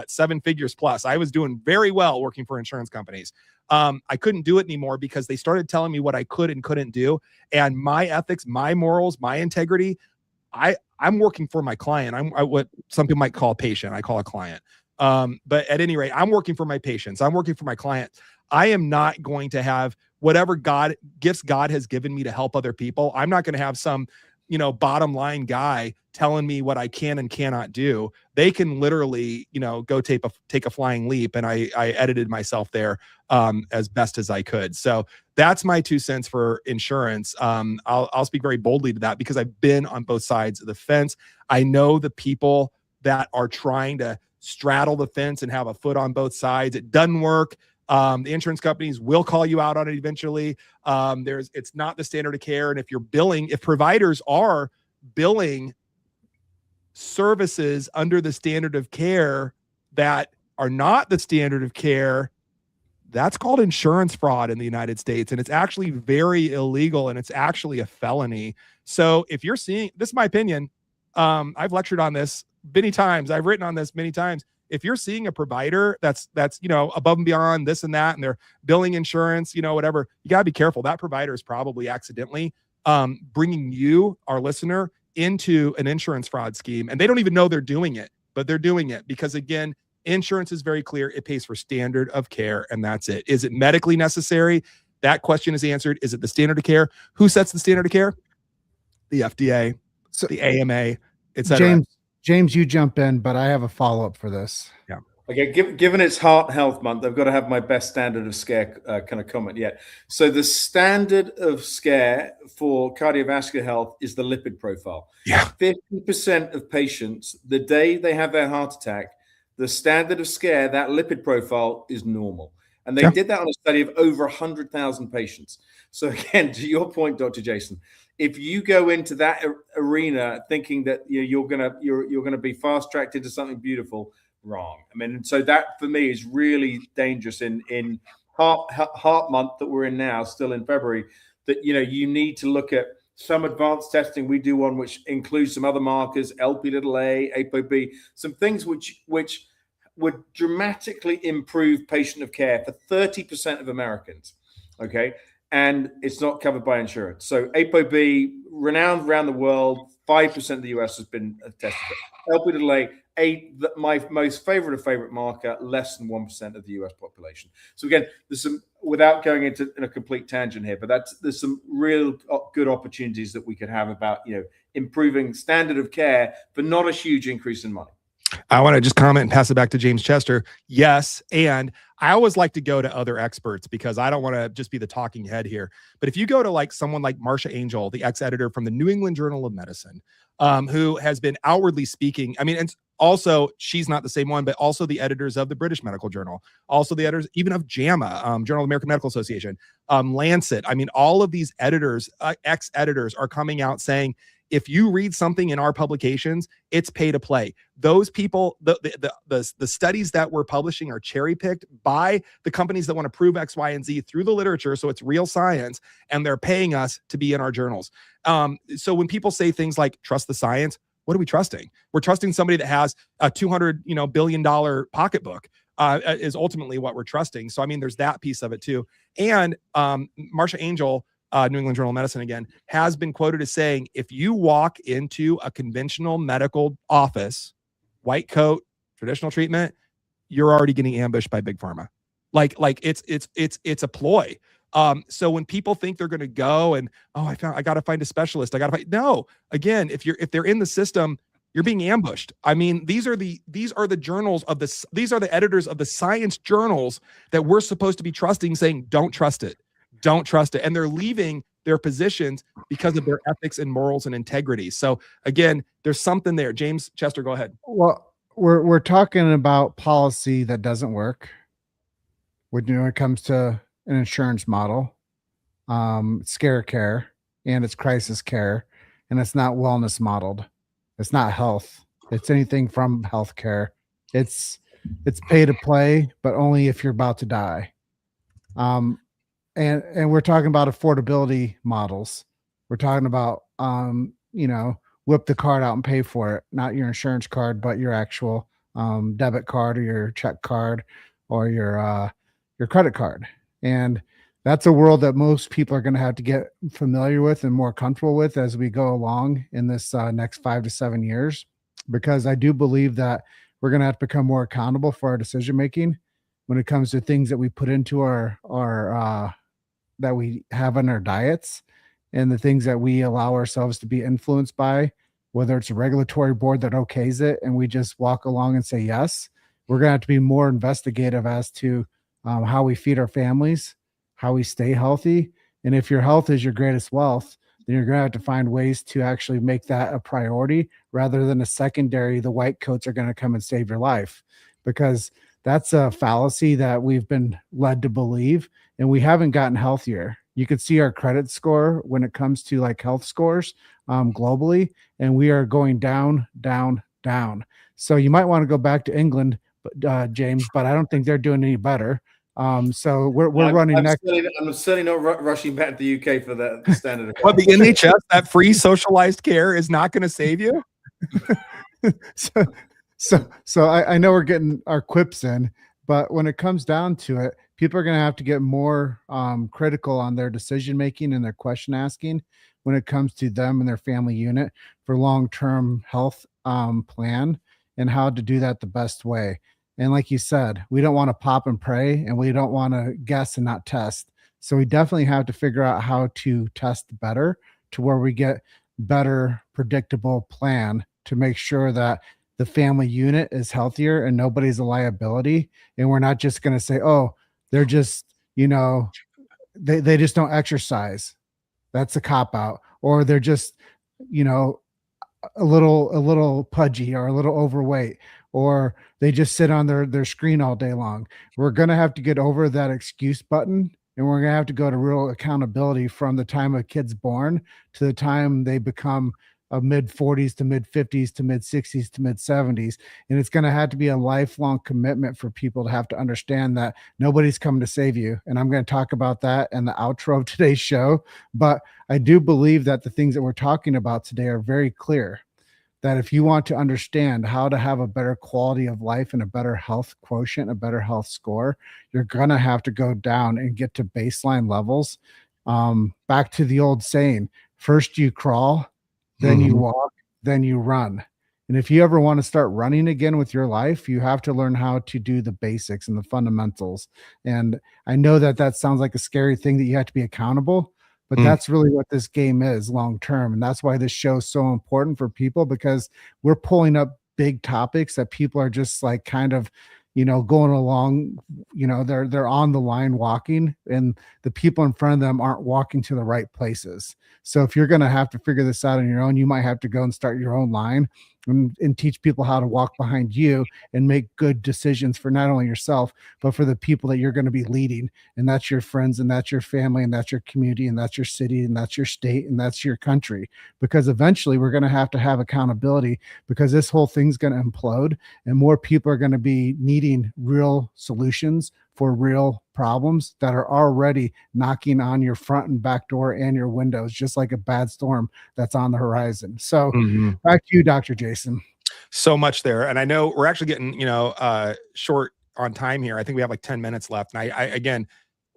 7 figures plus. I was doing very well working for insurance companies. I couldn't do it anymore because they started telling me what I could and couldn't do. And my ethics, my morals, my integrity, I'm working for my client. I'm what some people might call a patient. I call a client. But at any rate, I'm working for my patients. I'm working for my client. I am not going to have whatever gifts God has given me to help other people. I'm not going to have some, bottom line guy telling me what I can and cannot do. They can literally, go take a flying leap. And I edited myself there as best as I could. So that's my 2 cents for insurance. I'll speak very boldly to that because I've been on both sides of the fence. I know the people that are trying to straddle the fence and have a foot on both sides. It doesn't work. The insurance companies will call you out on it eventually. It's not the standard of care. And if providers are billing services under the standard of care that are not the standard of care, that's called insurance fraud in the United States. And it's actually very illegal, and it's actually a felony. So if you're seeing, this is my opinion. I've lectured on this many times. I've written on this many times. If you're seeing a provider that's above and beyond this and that, and they're billing insurance, whatever, you got to be careful. That provider is probably accidentally bringing you, our listener, into an insurance fraud scheme. And they don't even know they're doing it, but they're doing it because, again, insurance is very clear. It pays for standard of care, and that's it. Is it medically necessary? That question is answered. Is it the standard of care? Who sets the standard of care? The FDA, the AMA, etc. James, you jump in, but I have a follow-up for this. Yeah. Okay, given it's Heart Health Month, I've got to have my best standard of scare kind of comment yet. So the standard of scare for cardiovascular health is the lipid profile. Yeah. 50% of patients, the day they have their heart attack, the standard of scare, that lipid profile is normal. And they did that on a study of over 100,000 patients. So again, to your point, Dr. Jason, if you go into that arena thinking that you're gonna be fast tracked into something beautiful, wrong. So that for me is really dangerous in heart month that we're in now, still in February. That you need to look at some advanced testing. We do one which includes some other markers, Lp(a), ApoB, some things which would dramatically improve patient of care for 30% of Americans. Okay. And it's not covered by insurance. So ApoB, renowned around the world, 5% of the US has been tested. Lp(a), my most favorite marker, less than 1% of the US population. So again, there's some, without going into a complete tangent here, but there's some real good opportunities that we could have about improving standard of care for not a huge increase in money. I want to just comment and pass it back to James Chester. Yes. And I always like to go to other experts because I don't want to just be the talking head here. But if you go to someone like Marcia Angel, the ex-editor from the New England Journal of Medicine, who has been outwardly speaking, and also she's not the same one, but also the editors of the British Medical Journal, also the editors even of JAMA, Journal of American Medical Association, Lancet. All of these editors, ex-editors are coming out saying, if you read something in our publications, it's pay to play. Those people, the studies that we're publishing are cherry picked by the companies that want to prove X, Y, and Z through the literature. So it's real science, and they're paying us to be in our journals. So when people say things like trust the science, what are we trusting? We're trusting somebody that has a $200 billion pocketbook. Is ultimately what we're trusting. So there's that piece of it too. And Marcia Angel New England Journal of Medicine again, has been quoted as saying, if you walk into a conventional medical office, white coat, traditional treatment, you're already getting ambushed by big pharma. Like it's a ploy. So when people think they're going to go and, I got to find a specialist. No, again, if they're in the system, you're being ambushed. I mean, these are the journals of these are the editors of the science journals that we're supposed to be trusting, saying, don't trust it. Don't trust it. And they're leaving their positions because of their ethics and morals and integrity. So again, there's something there. James Chester, go ahead. Well, we're talking about policy that doesn't work when it comes to an insurance model, scare care, and it's crisis care, and it's not wellness modeled. It's not health. It's anything from healthcare. It's pay to play, but only if you're about to die. And we're talking about affordability models. We're talking about whip the card out and pay for it, not your insurance card, but your actual debit card or your check card or your credit card. And that's a world that most people are going to have to get familiar with and more comfortable with as we go along in this next 5 to 7 years, because I do believe that we're going to have to become more accountable for our decision making when it comes to things that we put into our that we have in our diets and the things that we allow ourselves to be influenced by, whether it's a regulatory board that okays it and we just walk along and say yes. We're going to have to be more investigative as to how we feed our families, how we stay healthy. And if your health is your greatest wealth, then you're going to have to find ways to actually make that a priority rather than a secondary. The white coats are going to come and save your life, because that's a fallacy that we've been led to believe, and we haven't gotten healthier. You can see our credit score when it comes to like health scores globally, and we are going down, down, down. So you might want to go back to England, James, but I don't think they're doing any better. So we're running next. I'm certainly not rushing back to the UK for that standard of care. Well, the NHS, that free socialized care is not going to save you. So I know we're getting our quips in, but when it comes down to it, people are going to have to get more critical on their decision making and their question asking when it comes to them and their family unit for long-term health plan and how to do that the best way. And like you said, we don't want to pop and pray, and we don't want to guess and not test. So we definitely have to figure out how to test better to where we get better predictable plan to make sure that the family unit is healthier and nobody's a liability. And we're not just going to say, oh, they're just, they just don't exercise. That's a cop out. Or they're just, a little pudgy or a little overweight, or they just sit on their screen all day long. We're going to have to get over that excuse button, and we're going to have to go to real accountability from the time a kid's born to the time they become mid 40s to mid 50s to mid 60s to mid 70s. And it's going to have to be a lifelong commitment for people to have to understand that nobody's coming to save you. And I'm going to talk about that in the outro of today's show. But I do believe that the things that we're talking about today are very clear, that if you want to understand how to have a better quality of life and a better health quotient, a better health score, you're going to have to go down and get to baseline levels. Back to the old saying, first you crawl, then you walk, then you run. And if you ever want to start running again with your life, you have to learn how to do the basics and the fundamentals. And I know that sounds like a scary thing, that you have to be accountable, but that's really what this game is long term. And that's why this show is so important for people, because we're pulling up big topics that people are just like kind of, going along, they're on the line walking, and the people in front of them aren't walking to the right places. So if you're going to have to figure this out on your own, you might have to go and start your own line and teach people how to walk behind you and make good decisions for not only yourself, but for the people that you're going to be leading. And that's your friends, and that's your family, and that's your community, and that's your city, and that's your state, and that's your country. Because eventually we're going to have accountability, because this whole thing's going to implode, and more people are going to be needing real solutions for real problems that are already knocking on your front and back door and your windows, just like a bad storm that's on the horizon. So back to you, Dr. Jason. So much there. And I know we're actually getting, short on time here. I think we have like 10 minutes left. And I again,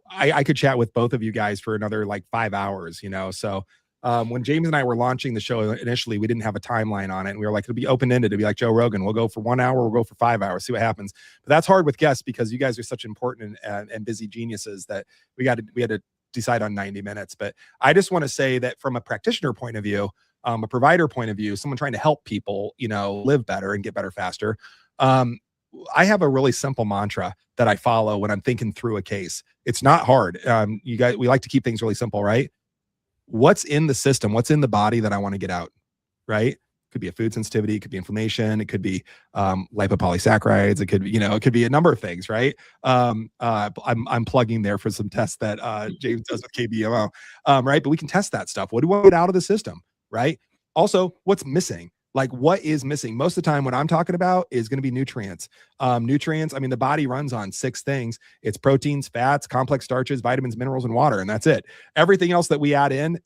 I could chat with both of you guys for another like 5 hours, you know? So when James and I were launching the show initially, we didn't have a timeline on it. And we were like, it'll be open-ended. It'll be like Joe Rogan. We'll go for 1 hour, we'll go for 5 hours, see what happens. But that's hard with guests because you guys are such important and busy geniuses that we had to decide on 90 minutes. But I just want to say that from a practitioner point of view, a provider point of view, someone trying to help people, you know, live better and get better faster. I have a really simple mantra that I follow when I'm thinking through a case. It's not hard. You guys, we like to keep things really simple, right? What's in the system? What's in the body that I want to get out, right? Could be a food sensitivity, it could be inflammation, it could be lipopolysaccharides, it could, you know, it could be a number of things, right? I'm plugging there for some tests that James does with KBMO, right? But we can test that stuff. What do I get out of the system, right? Also, what's missing? Like, what is missing? Most of the time, what I'm talking about is going to be nutrients. Nutrients, I mean, the body runs on 6 things. It's proteins, fats, complex starches, vitamins, minerals, and water, and that's it. Everything else that we add in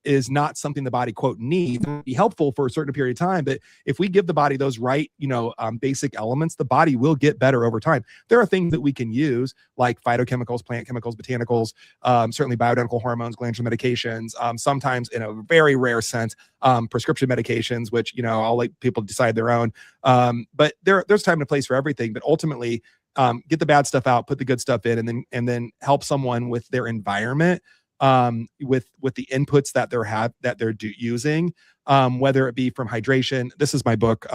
is not something the body, quote, needs. It might be helpful for a certain period of time, but if we give the body those right, you know, basic elements, the body will get better over time. There are things that we can use, like phytochemicals, plant chemicals, botanicals, certainly bioidentical hormones, glandular medications, sometimes in a very rare sense, prescription medications, which, you know, I'll let people decide their own. But there's time and a place for everything. But ultimately, get the bad stuff out, put the good stuff in, and then help someone with their environment, with the inputs that they're using, whether it be from hydration. This is my book,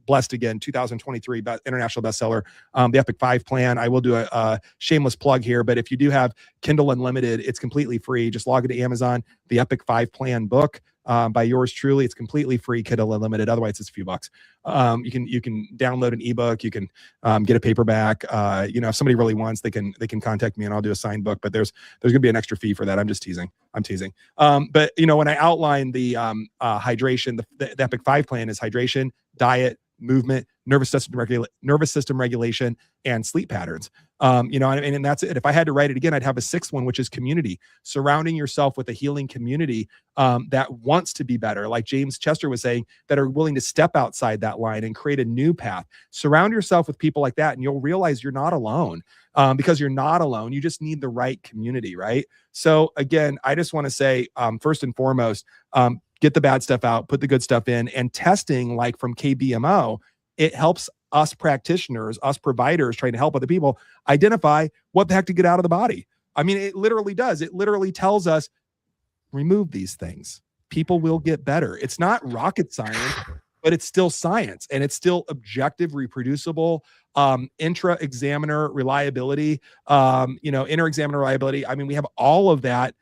Blessed Again, 2023 international bestseller, the Epic 5 plan. I will do a shameless plug here, but if you do have Kindle Unlimited, it's completely free. Just log into Amazon, the Epic 5 plan book, by yours truly. It's completely free, Kindle Unlimited. Otherwise, it's a few bucks. You can download an ebook. You can get a paperback. You know, if somebody really wants, they can contact me and I'll do a signed book. But there's gonna be an extra fee for that. I'm just teasing. I'm teasing. But you know, when I outline the hydration, the Epic 5 plan is hydration, diet, movement, nervous system regulation, and sleep patterns. You know, and that's it. If I had to write it again, I'd have a 6th one, which is community, surrounding yourself with a healing community that wants to be better. Like James Chester was saying, that are willing to step outside that line and create a new path. Surround yourself with people like that, and you'll realize you're not alone. Because you're not alone. You just need the right community, right? So again, I just want to say, first and foremost, get the bad stuff out, put the good stuff in, and testing, like from KBMO, it helps us practitioners, us providers trying to help other people identify what the heck to get out of the body. I mean, it literally does. It literally tells us, remove these things. People will get better. It's not rocket science, but it's still science, and it's still objective, reproducible, intra-examiner reliability, you know, inter-examiner reliability. I mean, we have all of that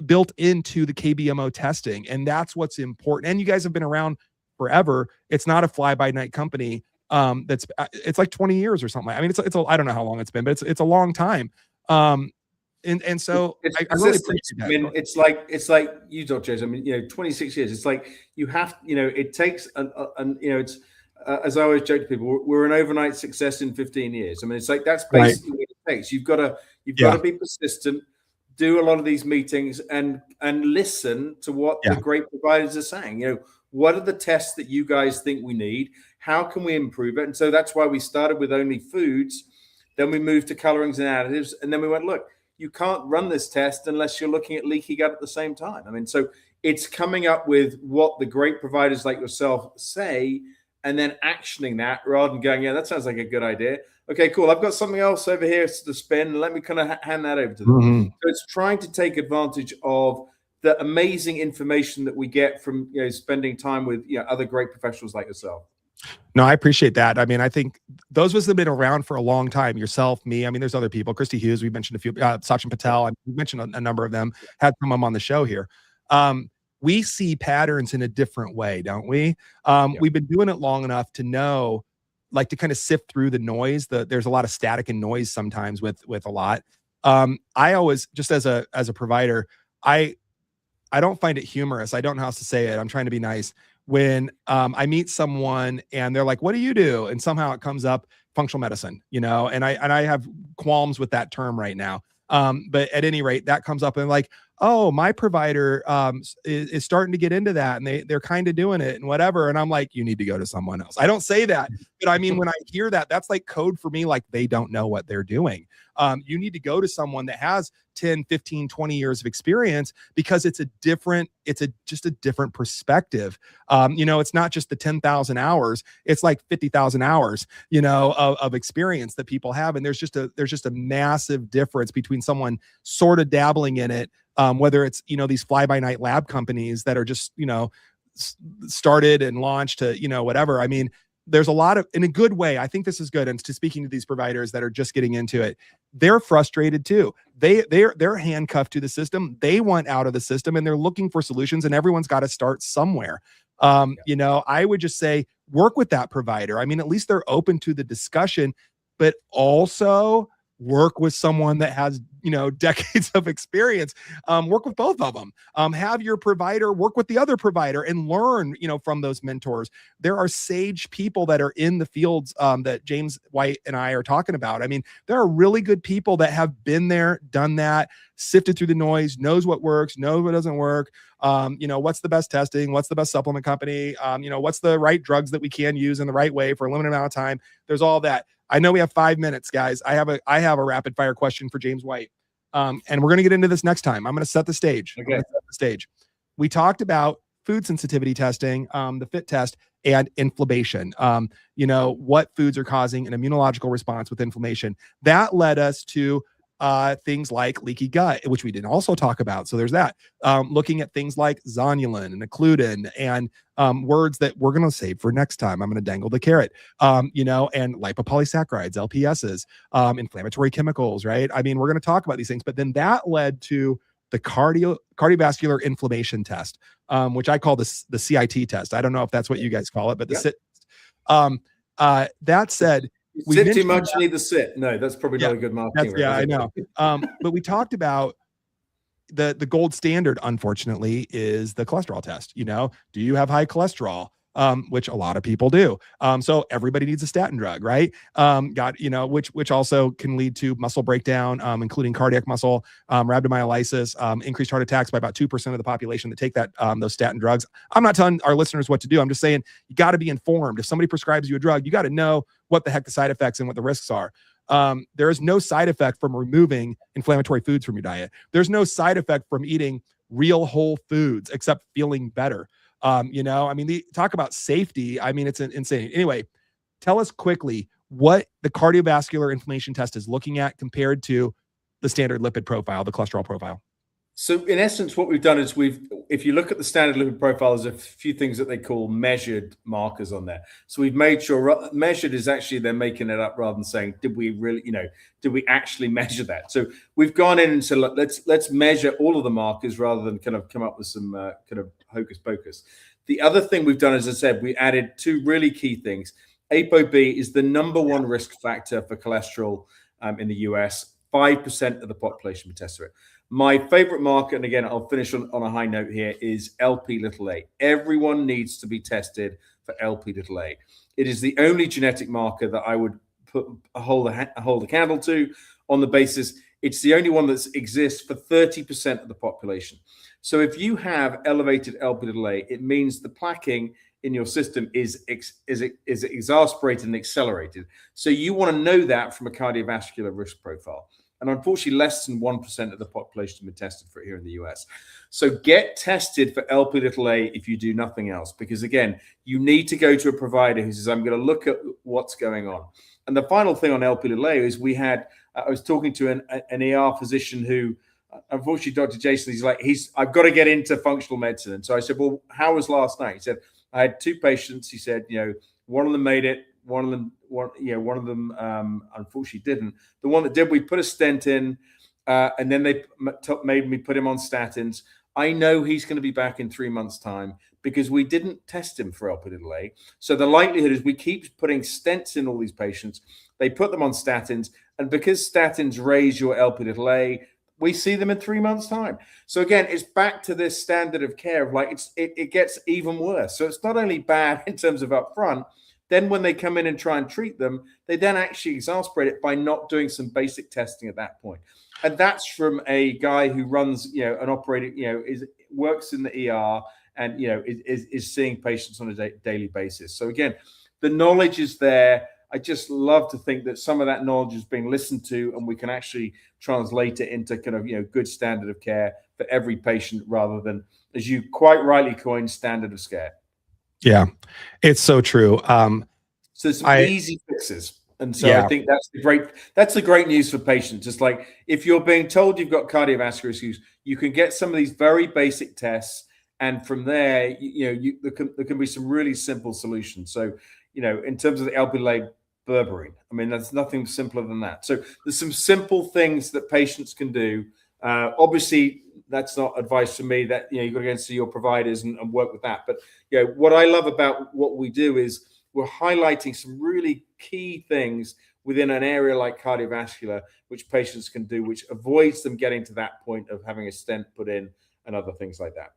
built into the KBMO testing, and that's what's important. And you guys have been around forever. It's not a fly-by-night company. It's like 20 years or something. I mean, I don't know how long it's been, but it's a long time. And so I really appreciate that. I mean, it's like you, Dr. James. I mean, you know, 26 years. It's like you have, you know, it takes, you know, it's as I always joke to people, we're an overnight success in 15 years. I mean, it's like that's basically what it takes. You've got to be persistent, do a lot of these meetings, and listen to what the great providers are saying. You know, what are the tests that you guys think we need? How can we improve it? And so that's why we started with only foods. Then we moved to colorings and additives, and then we went, look, you can't run this test unless you're looking at leaky gut at the same time. I mean, so it's coming up with what the great providers like yourself say, and then actioning that rather than going, yeah, that sounds like a good idea. Okay, cool. I've got something else over here to spin. Let me kind of hand that over to them. Mm-hmm. So it's trying to take advantage of the amazing information that we get from, you know, spending time with, you know, other great professionals like yourself. No, I appreciate that. I mean, I think those of us that have been around for a long time, yourself, me, I mean, there's other people, Christy Hughes, we mentioned a few, Sachin Patel, we mentioned a number of them, had some of them on the show here. We see patterns in a different way, don't we? We've been doing it long enough to know, like, to kind of sift through the noise. There's a lot of static and noise sometimes with a lot. I always, just as a provider, I don't find it humorous. I don't know how else to say it. I'm trying to be nice. When I meet someone and they're like, what do you do? And somehow it comes up functional medicine, you know, and I have qualms with that term right now. But at any rate, that comes up and like, oh, my provider is starting to get into that, and they're kind of doing it and whatever. And I'm like, you need to go to someone else. I don't say that, but I mean, when I hear that, that's like code for me. Like, they don't know what they're doing. You need to go to someone that has 10, 15, 20 years of experience, because it's just a different perspective. It's not just the 10,000 hours, it's like 50,000 hours, of experience that people have. And there's just a massive difference between someone sort of dabbling in it, whether it's, these fly by night lab companies that are just, started and launched to, whatever. I mean, there's a lot of, in a good way, I think this is good. And to speaking to these providers that are just getting into it, they're frustrated too. They're handcuffed to the system. They want out of the system, and they're looking for solutions, and everyone's got to start somewhere. I would just say, work with that provider. I mean, at least they're open to the discussion, but also work with someone that has, decades of experience. Work with both of them. Have your provider work with the other provider and learn, from those mentors. There are sage people that are in the fields that James White and I are talking about. I mean, there are really good people that have been there, done that, sifted through the noise, knows what works, knows what doesn't work. What's the best testing? What's the best supplement company? What's the right drugs that we can use in the right way for a limited amount of time? There's all that. I know we have 5 minutes, guys. I have a rapid fire question for James White. And we're going to get into this next time. I'm going to set the stage. Okay. We talked about food sensitivity testing, the FIT test, and inflammation. What foods are causing an immunological response with inflammation. That led us to things like leaky gut, which we didn't also talk about. So there's that. Looking at things like zonulin and occludin, and words that we're going to save for next time. I'm going to dangle the carrot, and lipopolysaccharides, LPSs, inflammatory chemicals, right? I mean, we're going to talk about these things, but then that led to the cardiovascular inflammation test, which I call the CIT test. I don't know if that's what you guys call it, but the CIT. That said, we sit too much, need the sit. No, that's probably not a good marketing. I know. But we talked about the gold standard, unfortunately, is the cholesterol test. Do you have high cholesterol? Which a lot of people do. So everybody needs a statin drug, right? Which also can lead to muscle breakdown, including cardiac muscle, rhabdomyolysis, increased heart attacks by about 2% of the population that take those statin drugs. I'm not telling our listeners what to do. I'm just saying you got to be informed. If somebody prescribes you a drug, you got to know what the heck the side effects and what the risks are. There is no side effect from removing inflammatory foods from your diet. There's no side effect from eating real whole foods except feeling better. Talk about safety. I mean, it's insane. Anyway, tell us quickly what the cardiovascular inflammation test is looking at compared to the standard lipid profile, the cholesterol profile. So in essence, what we've done is if you look at the standard lipid profile, there's a few things that they call measured markers on there. So we've made sure measured is actually, they're making it up rather than saying, did we really, did we actually measure that? So we've gone in and said, look, let's measure all of the markers rather than kind of come up with some kind of hocus pocus. The other thing we've done, as I said, we added two really key things. ApoB is the number one risk factor for cholesterol in the US. 5% of the population would test for it. My favorite marker, and again, I'll finish on a high note here, is LP(a). Everyone needs to be tested for LP(a). It is the only genetic marker that I would hold a candle to on the basis it's the only one that exists for 30% of the population. So if you have elevated LP(a), it means the plaquing in your system is exacerbated and accelerated. So you want to know that from a cardiovascular risk profile. And unfortunately, less than 1% of the population have been tested for it here in the US. So get tested for LP(a) if you do nothing else, because again, you need to go to a provider who says, I'm going to look at what's going on. And the final thing on LP(a) is I was talking to an ER physician who, unfortunately, Dr. Jason, I've got to get into functional medicine. And so I said, well, how was last night? He said, I had two patients. He said, one of them made it. One of them unfortunately didn't. The one that did, we put a stent in, and then they made me put him on statins. I know he's going to be back in 3 months' time because we didn't test him for LP(a). So the likelihood is we keep putting stents in all these patients. They put them on statins, and because statins raise your LP(a), we see them in 3 months' time. So again, it's back to this standard of care of it gets even worse. So it's not only bad in terms of upfront. Then when they come in and try and treat them, they then actually exacerbate it by not doing some basic testing at that point. And that's from a guy who runs, an operating, works in the ER and, is seeing patients on a daily basis. So again, the knowledge is there. I just love to think that some of that knowledge is being listened to, and we can actually translate it into kind of, good standard of care for every patient, rather than, as you quite rightly coined, standard of care. Yeah, it's so true. So some easy fixes. And so Yeah. I think that's the great news for patients. It's like, if you're being told you've got cardiovascular issues, you can get some of these very basic tests, and from there, there can be some really simple solutions. So, in terms of the Lp(a) berberine, I mean, there's nothing simpler than that. So there's some simple things that patients can do. Obviously, that's not advice from me. That you've got to go and see your providers and work with that. But what I love about what we do is we're highlighting some really key things within an area like cardiovascular, which patients can do, which avoids them getting to that point of having a stent put in and other things like that.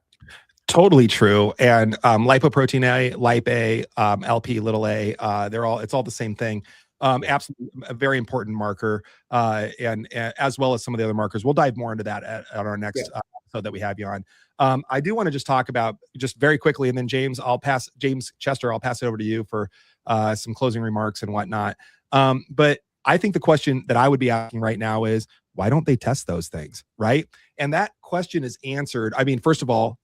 Totally true. And lipoprotein A, Lp(a), Lp(a), it's all the same thing. Absolutely a very important marker, and as well as some of the other markers. We'll dive more into that at our next episode that we have you on. I do want to just talk about just very quickly, and then James Chester, I'll pass it over to you for some closing remarks and whatnot. But I think the question that I would be asking right now is, why don't they test those things, right? And that question is answered. I mean, first of all,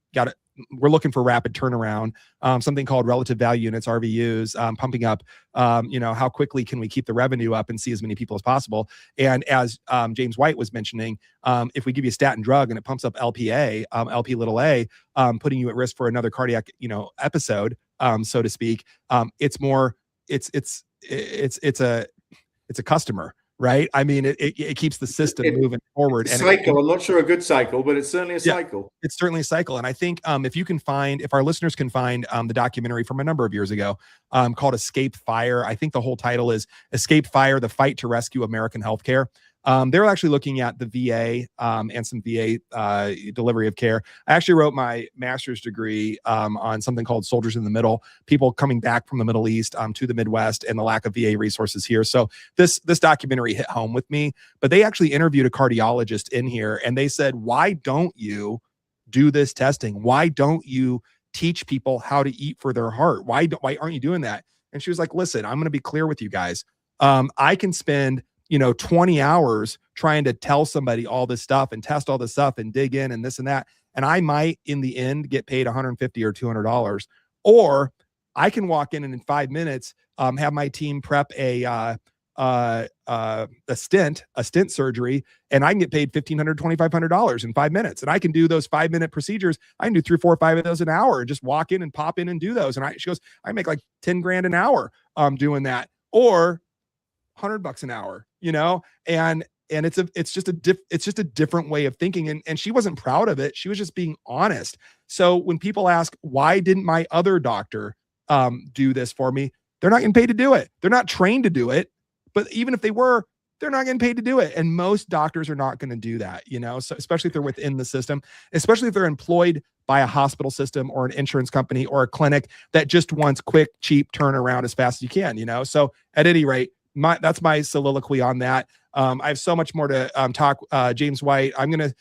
we're looking for rapid turnaround, something called relative value units, RVUs, pumping up, how quickly can we keep the revenue up and see as many people as possible? And as James White was mentioning, if we give you a statin drug and it pumps up Lp(a), putting you at risk for another cardiac, episode, so to speak, it's a customer. Right. I mean, it keeps the system moving forward. And cycle. I'm not sure a good cycle, but it's certainly a cycle. It's certainly a cycle. And I think if our listeners can find the documentary from a number of years ago called Escape Fire, I think the whole title is Escape Fire, the Fight to Rescue American Healthcare. They're actually looking at the VA and some VA delivery of care. I actually wrote my master's degree on something called Soldiers in the Middle, people coming back from the Middle East to the Midwest and the lack of VA resources here. So this documentary hit home with me, but they actually interviewed a cardiologist in here, and they said, why don't you do this testing? Why don't you teach people how to eat for their heart? Why aren't you doing that? And she was like, listen, I'm going to be clear with you guys. I can spend 20 hours trying to tell somebody all this stuff and test all this stuff and dig in and this and that. And I might, in the end, get paid $150 or $200. Or I can walk in and in 5 minutes, have my team prep a stent surgery, and I can get paid $1,500, $2,500 in 5 minutes. And I can do those 5-minute procedures. I can do 3, 4, 5 of those an hour and just walk in and pop in and do those. And she goes, I make like 10 grand an hour doing that. Or $100 an hour, and it's just a different way of thinking. And she wasn't proud of it. She was just being honest. So when people ask, why didn't my other doctor do this for me? They're not getting paid to do it. They're not trained to do it. But even if they were, they're not getting paid to do it. And most doctors are not going to do that, so especially if they're within the system, especially if they're employed by a hospital system or an insurance company or a clinic that just wants quick, cheap turnaround as fast as you can, So at any rate, that's my soliloquy on that. I have so much more to talk. James White, I'm just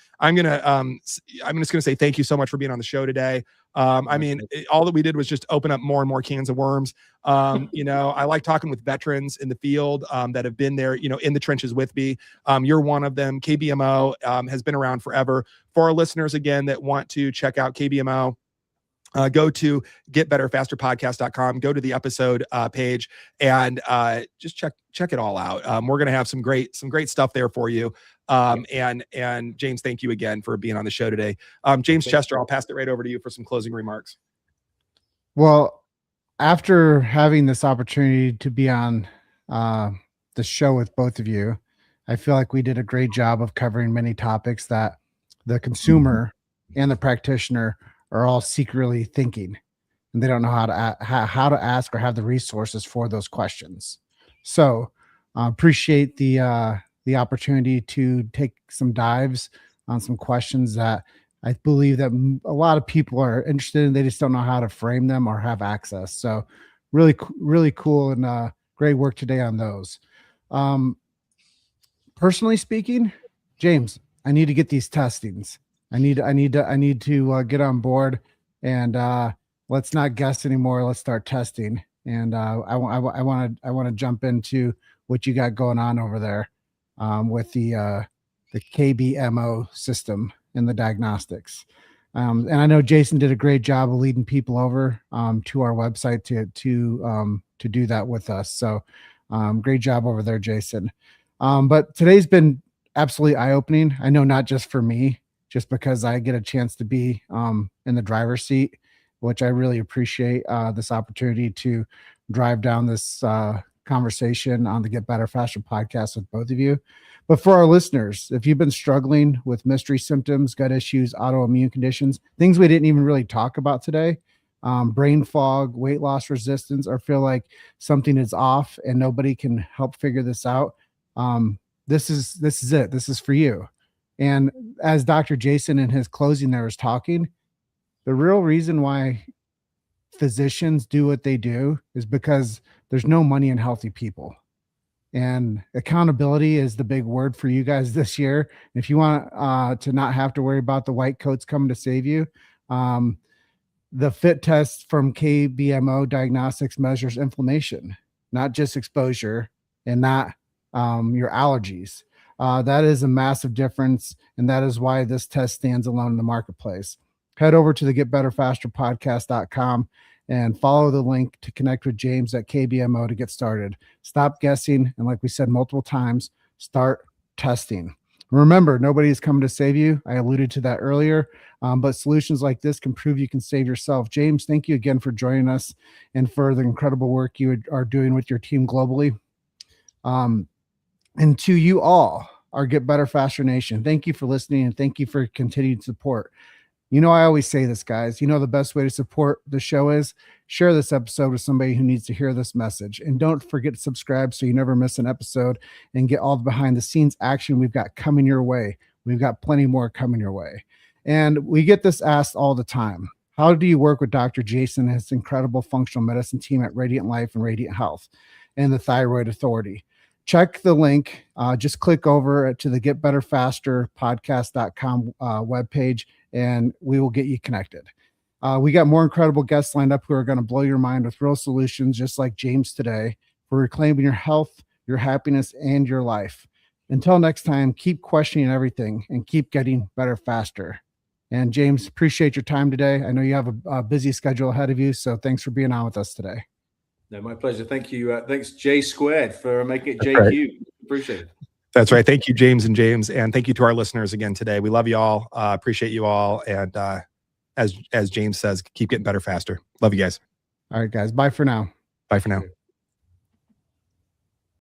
gonna say thank you so much for being on the show today. I mean, all that we did was just open up more and more cans of worms. I like talking with veterans in the field that have been there, in the trenches with me. You're one of them. KBMO has been around forever. For our listeners, again, that want to check out KBMO, go to getbetterfasterpodcast.com, go to the episode page, and just check it all out. We're going to have some great stuff there for you. And James, thank you again for being on the show today. James Chester, I'll pass it right over to you for some closing remarks. Well, after having this opportunity to be on the show with both of you, I feel like we did a great job of covering many topics that the consumer and the practitioner are all secretly thinking, and they don't know how to ask or have the resources for those questions. So appreciate the opportunity to take some dives on some questions that I believe that a lot of people are interested in. They just don't know how to frame them or have access. So really, really cool and great work today on those. Personally speaking, James, I need to get these testings. I need to get on board, and let's not guess anymore. Let's start testing And I want to jump into what you got going on over there with the KBMO system and the diagnostics. And I know Jason did a great job of leading people over to our website to do that with us. So great job over there, Jason. But today's been absolutely eye-opening. I know not just for me, just because I get a chance to be in the driver's seat, which I really appreciate this opportunity to drive down this conversation on the Get Better Faster podcast with both of you. But for our listeners, if you've been struggling with mystery symptoms, gut issues, autoimmune conditions, things we didn't even really talk about today, brain fog, weight loss resistance, or feel like something is off and nobody can help figure this out, this is it. This is for you. And as Dr. Jason in his closing there was talking, the real reason why physicians do what they do is because there's no money in healthy people. And accountability is the big word for you guys this year. If you want to not have to worry about the white coats coming to save you, the fit test from KBMO Diagnostics measures inflammation, not just exposure and not your allergies. That is a massive difference. And that is why this test stands alone in the marketplace. Head over to the getbetterfasterpodcast.com and follow the link to connect with James at KBMO to get started. Stop guessing. And like we said multiple times, start testing. Remember, nobody is coming to save you. I alluded to that earlier, but solutions like this can prove you can save yourself. James, thank you again for joining us and for the incredible work you are doing with your team globally. And to you all, our Get Better Faster Nation, thank you for listening and thank you for continued support. You know, I always say this, guys. You know, the best way to support the show is share this episode with somebody who needs to hear this message. And don't forget to subscribe so you never miss an episode and get all the behind the scenes action we've got coming your way. We've got plenty more coming your way. And we get this asked all the time. How do you work with Dr. Jason and his incredible functional medicine team at Radiant Life and Radiant Health and the Thyroid Authority? Check the link. Just click over to the getbetterfasterpodcast.com webpage and we will get you connected. We got more incredible guests lined up who are going to blow your mind with real solutions, just like James today, for reclaiming your health, your happiness, and your life. Until next time, keep questioning everything and keep getting better faster. And James, appreciate your time today. I know you have a busy schedule ahead of you, so thanks for being on with us today. No, my pleasure. Thank you. Thanks, J Squared, for making it JQ. Right. Appreciate it. That's right. Thank you, James and James. And thank you to our listeners again today. We love you all. Appreciate you all. And as James says, keep getting better faster. Love you guys. All right, guys. Bye for now. Bye for now.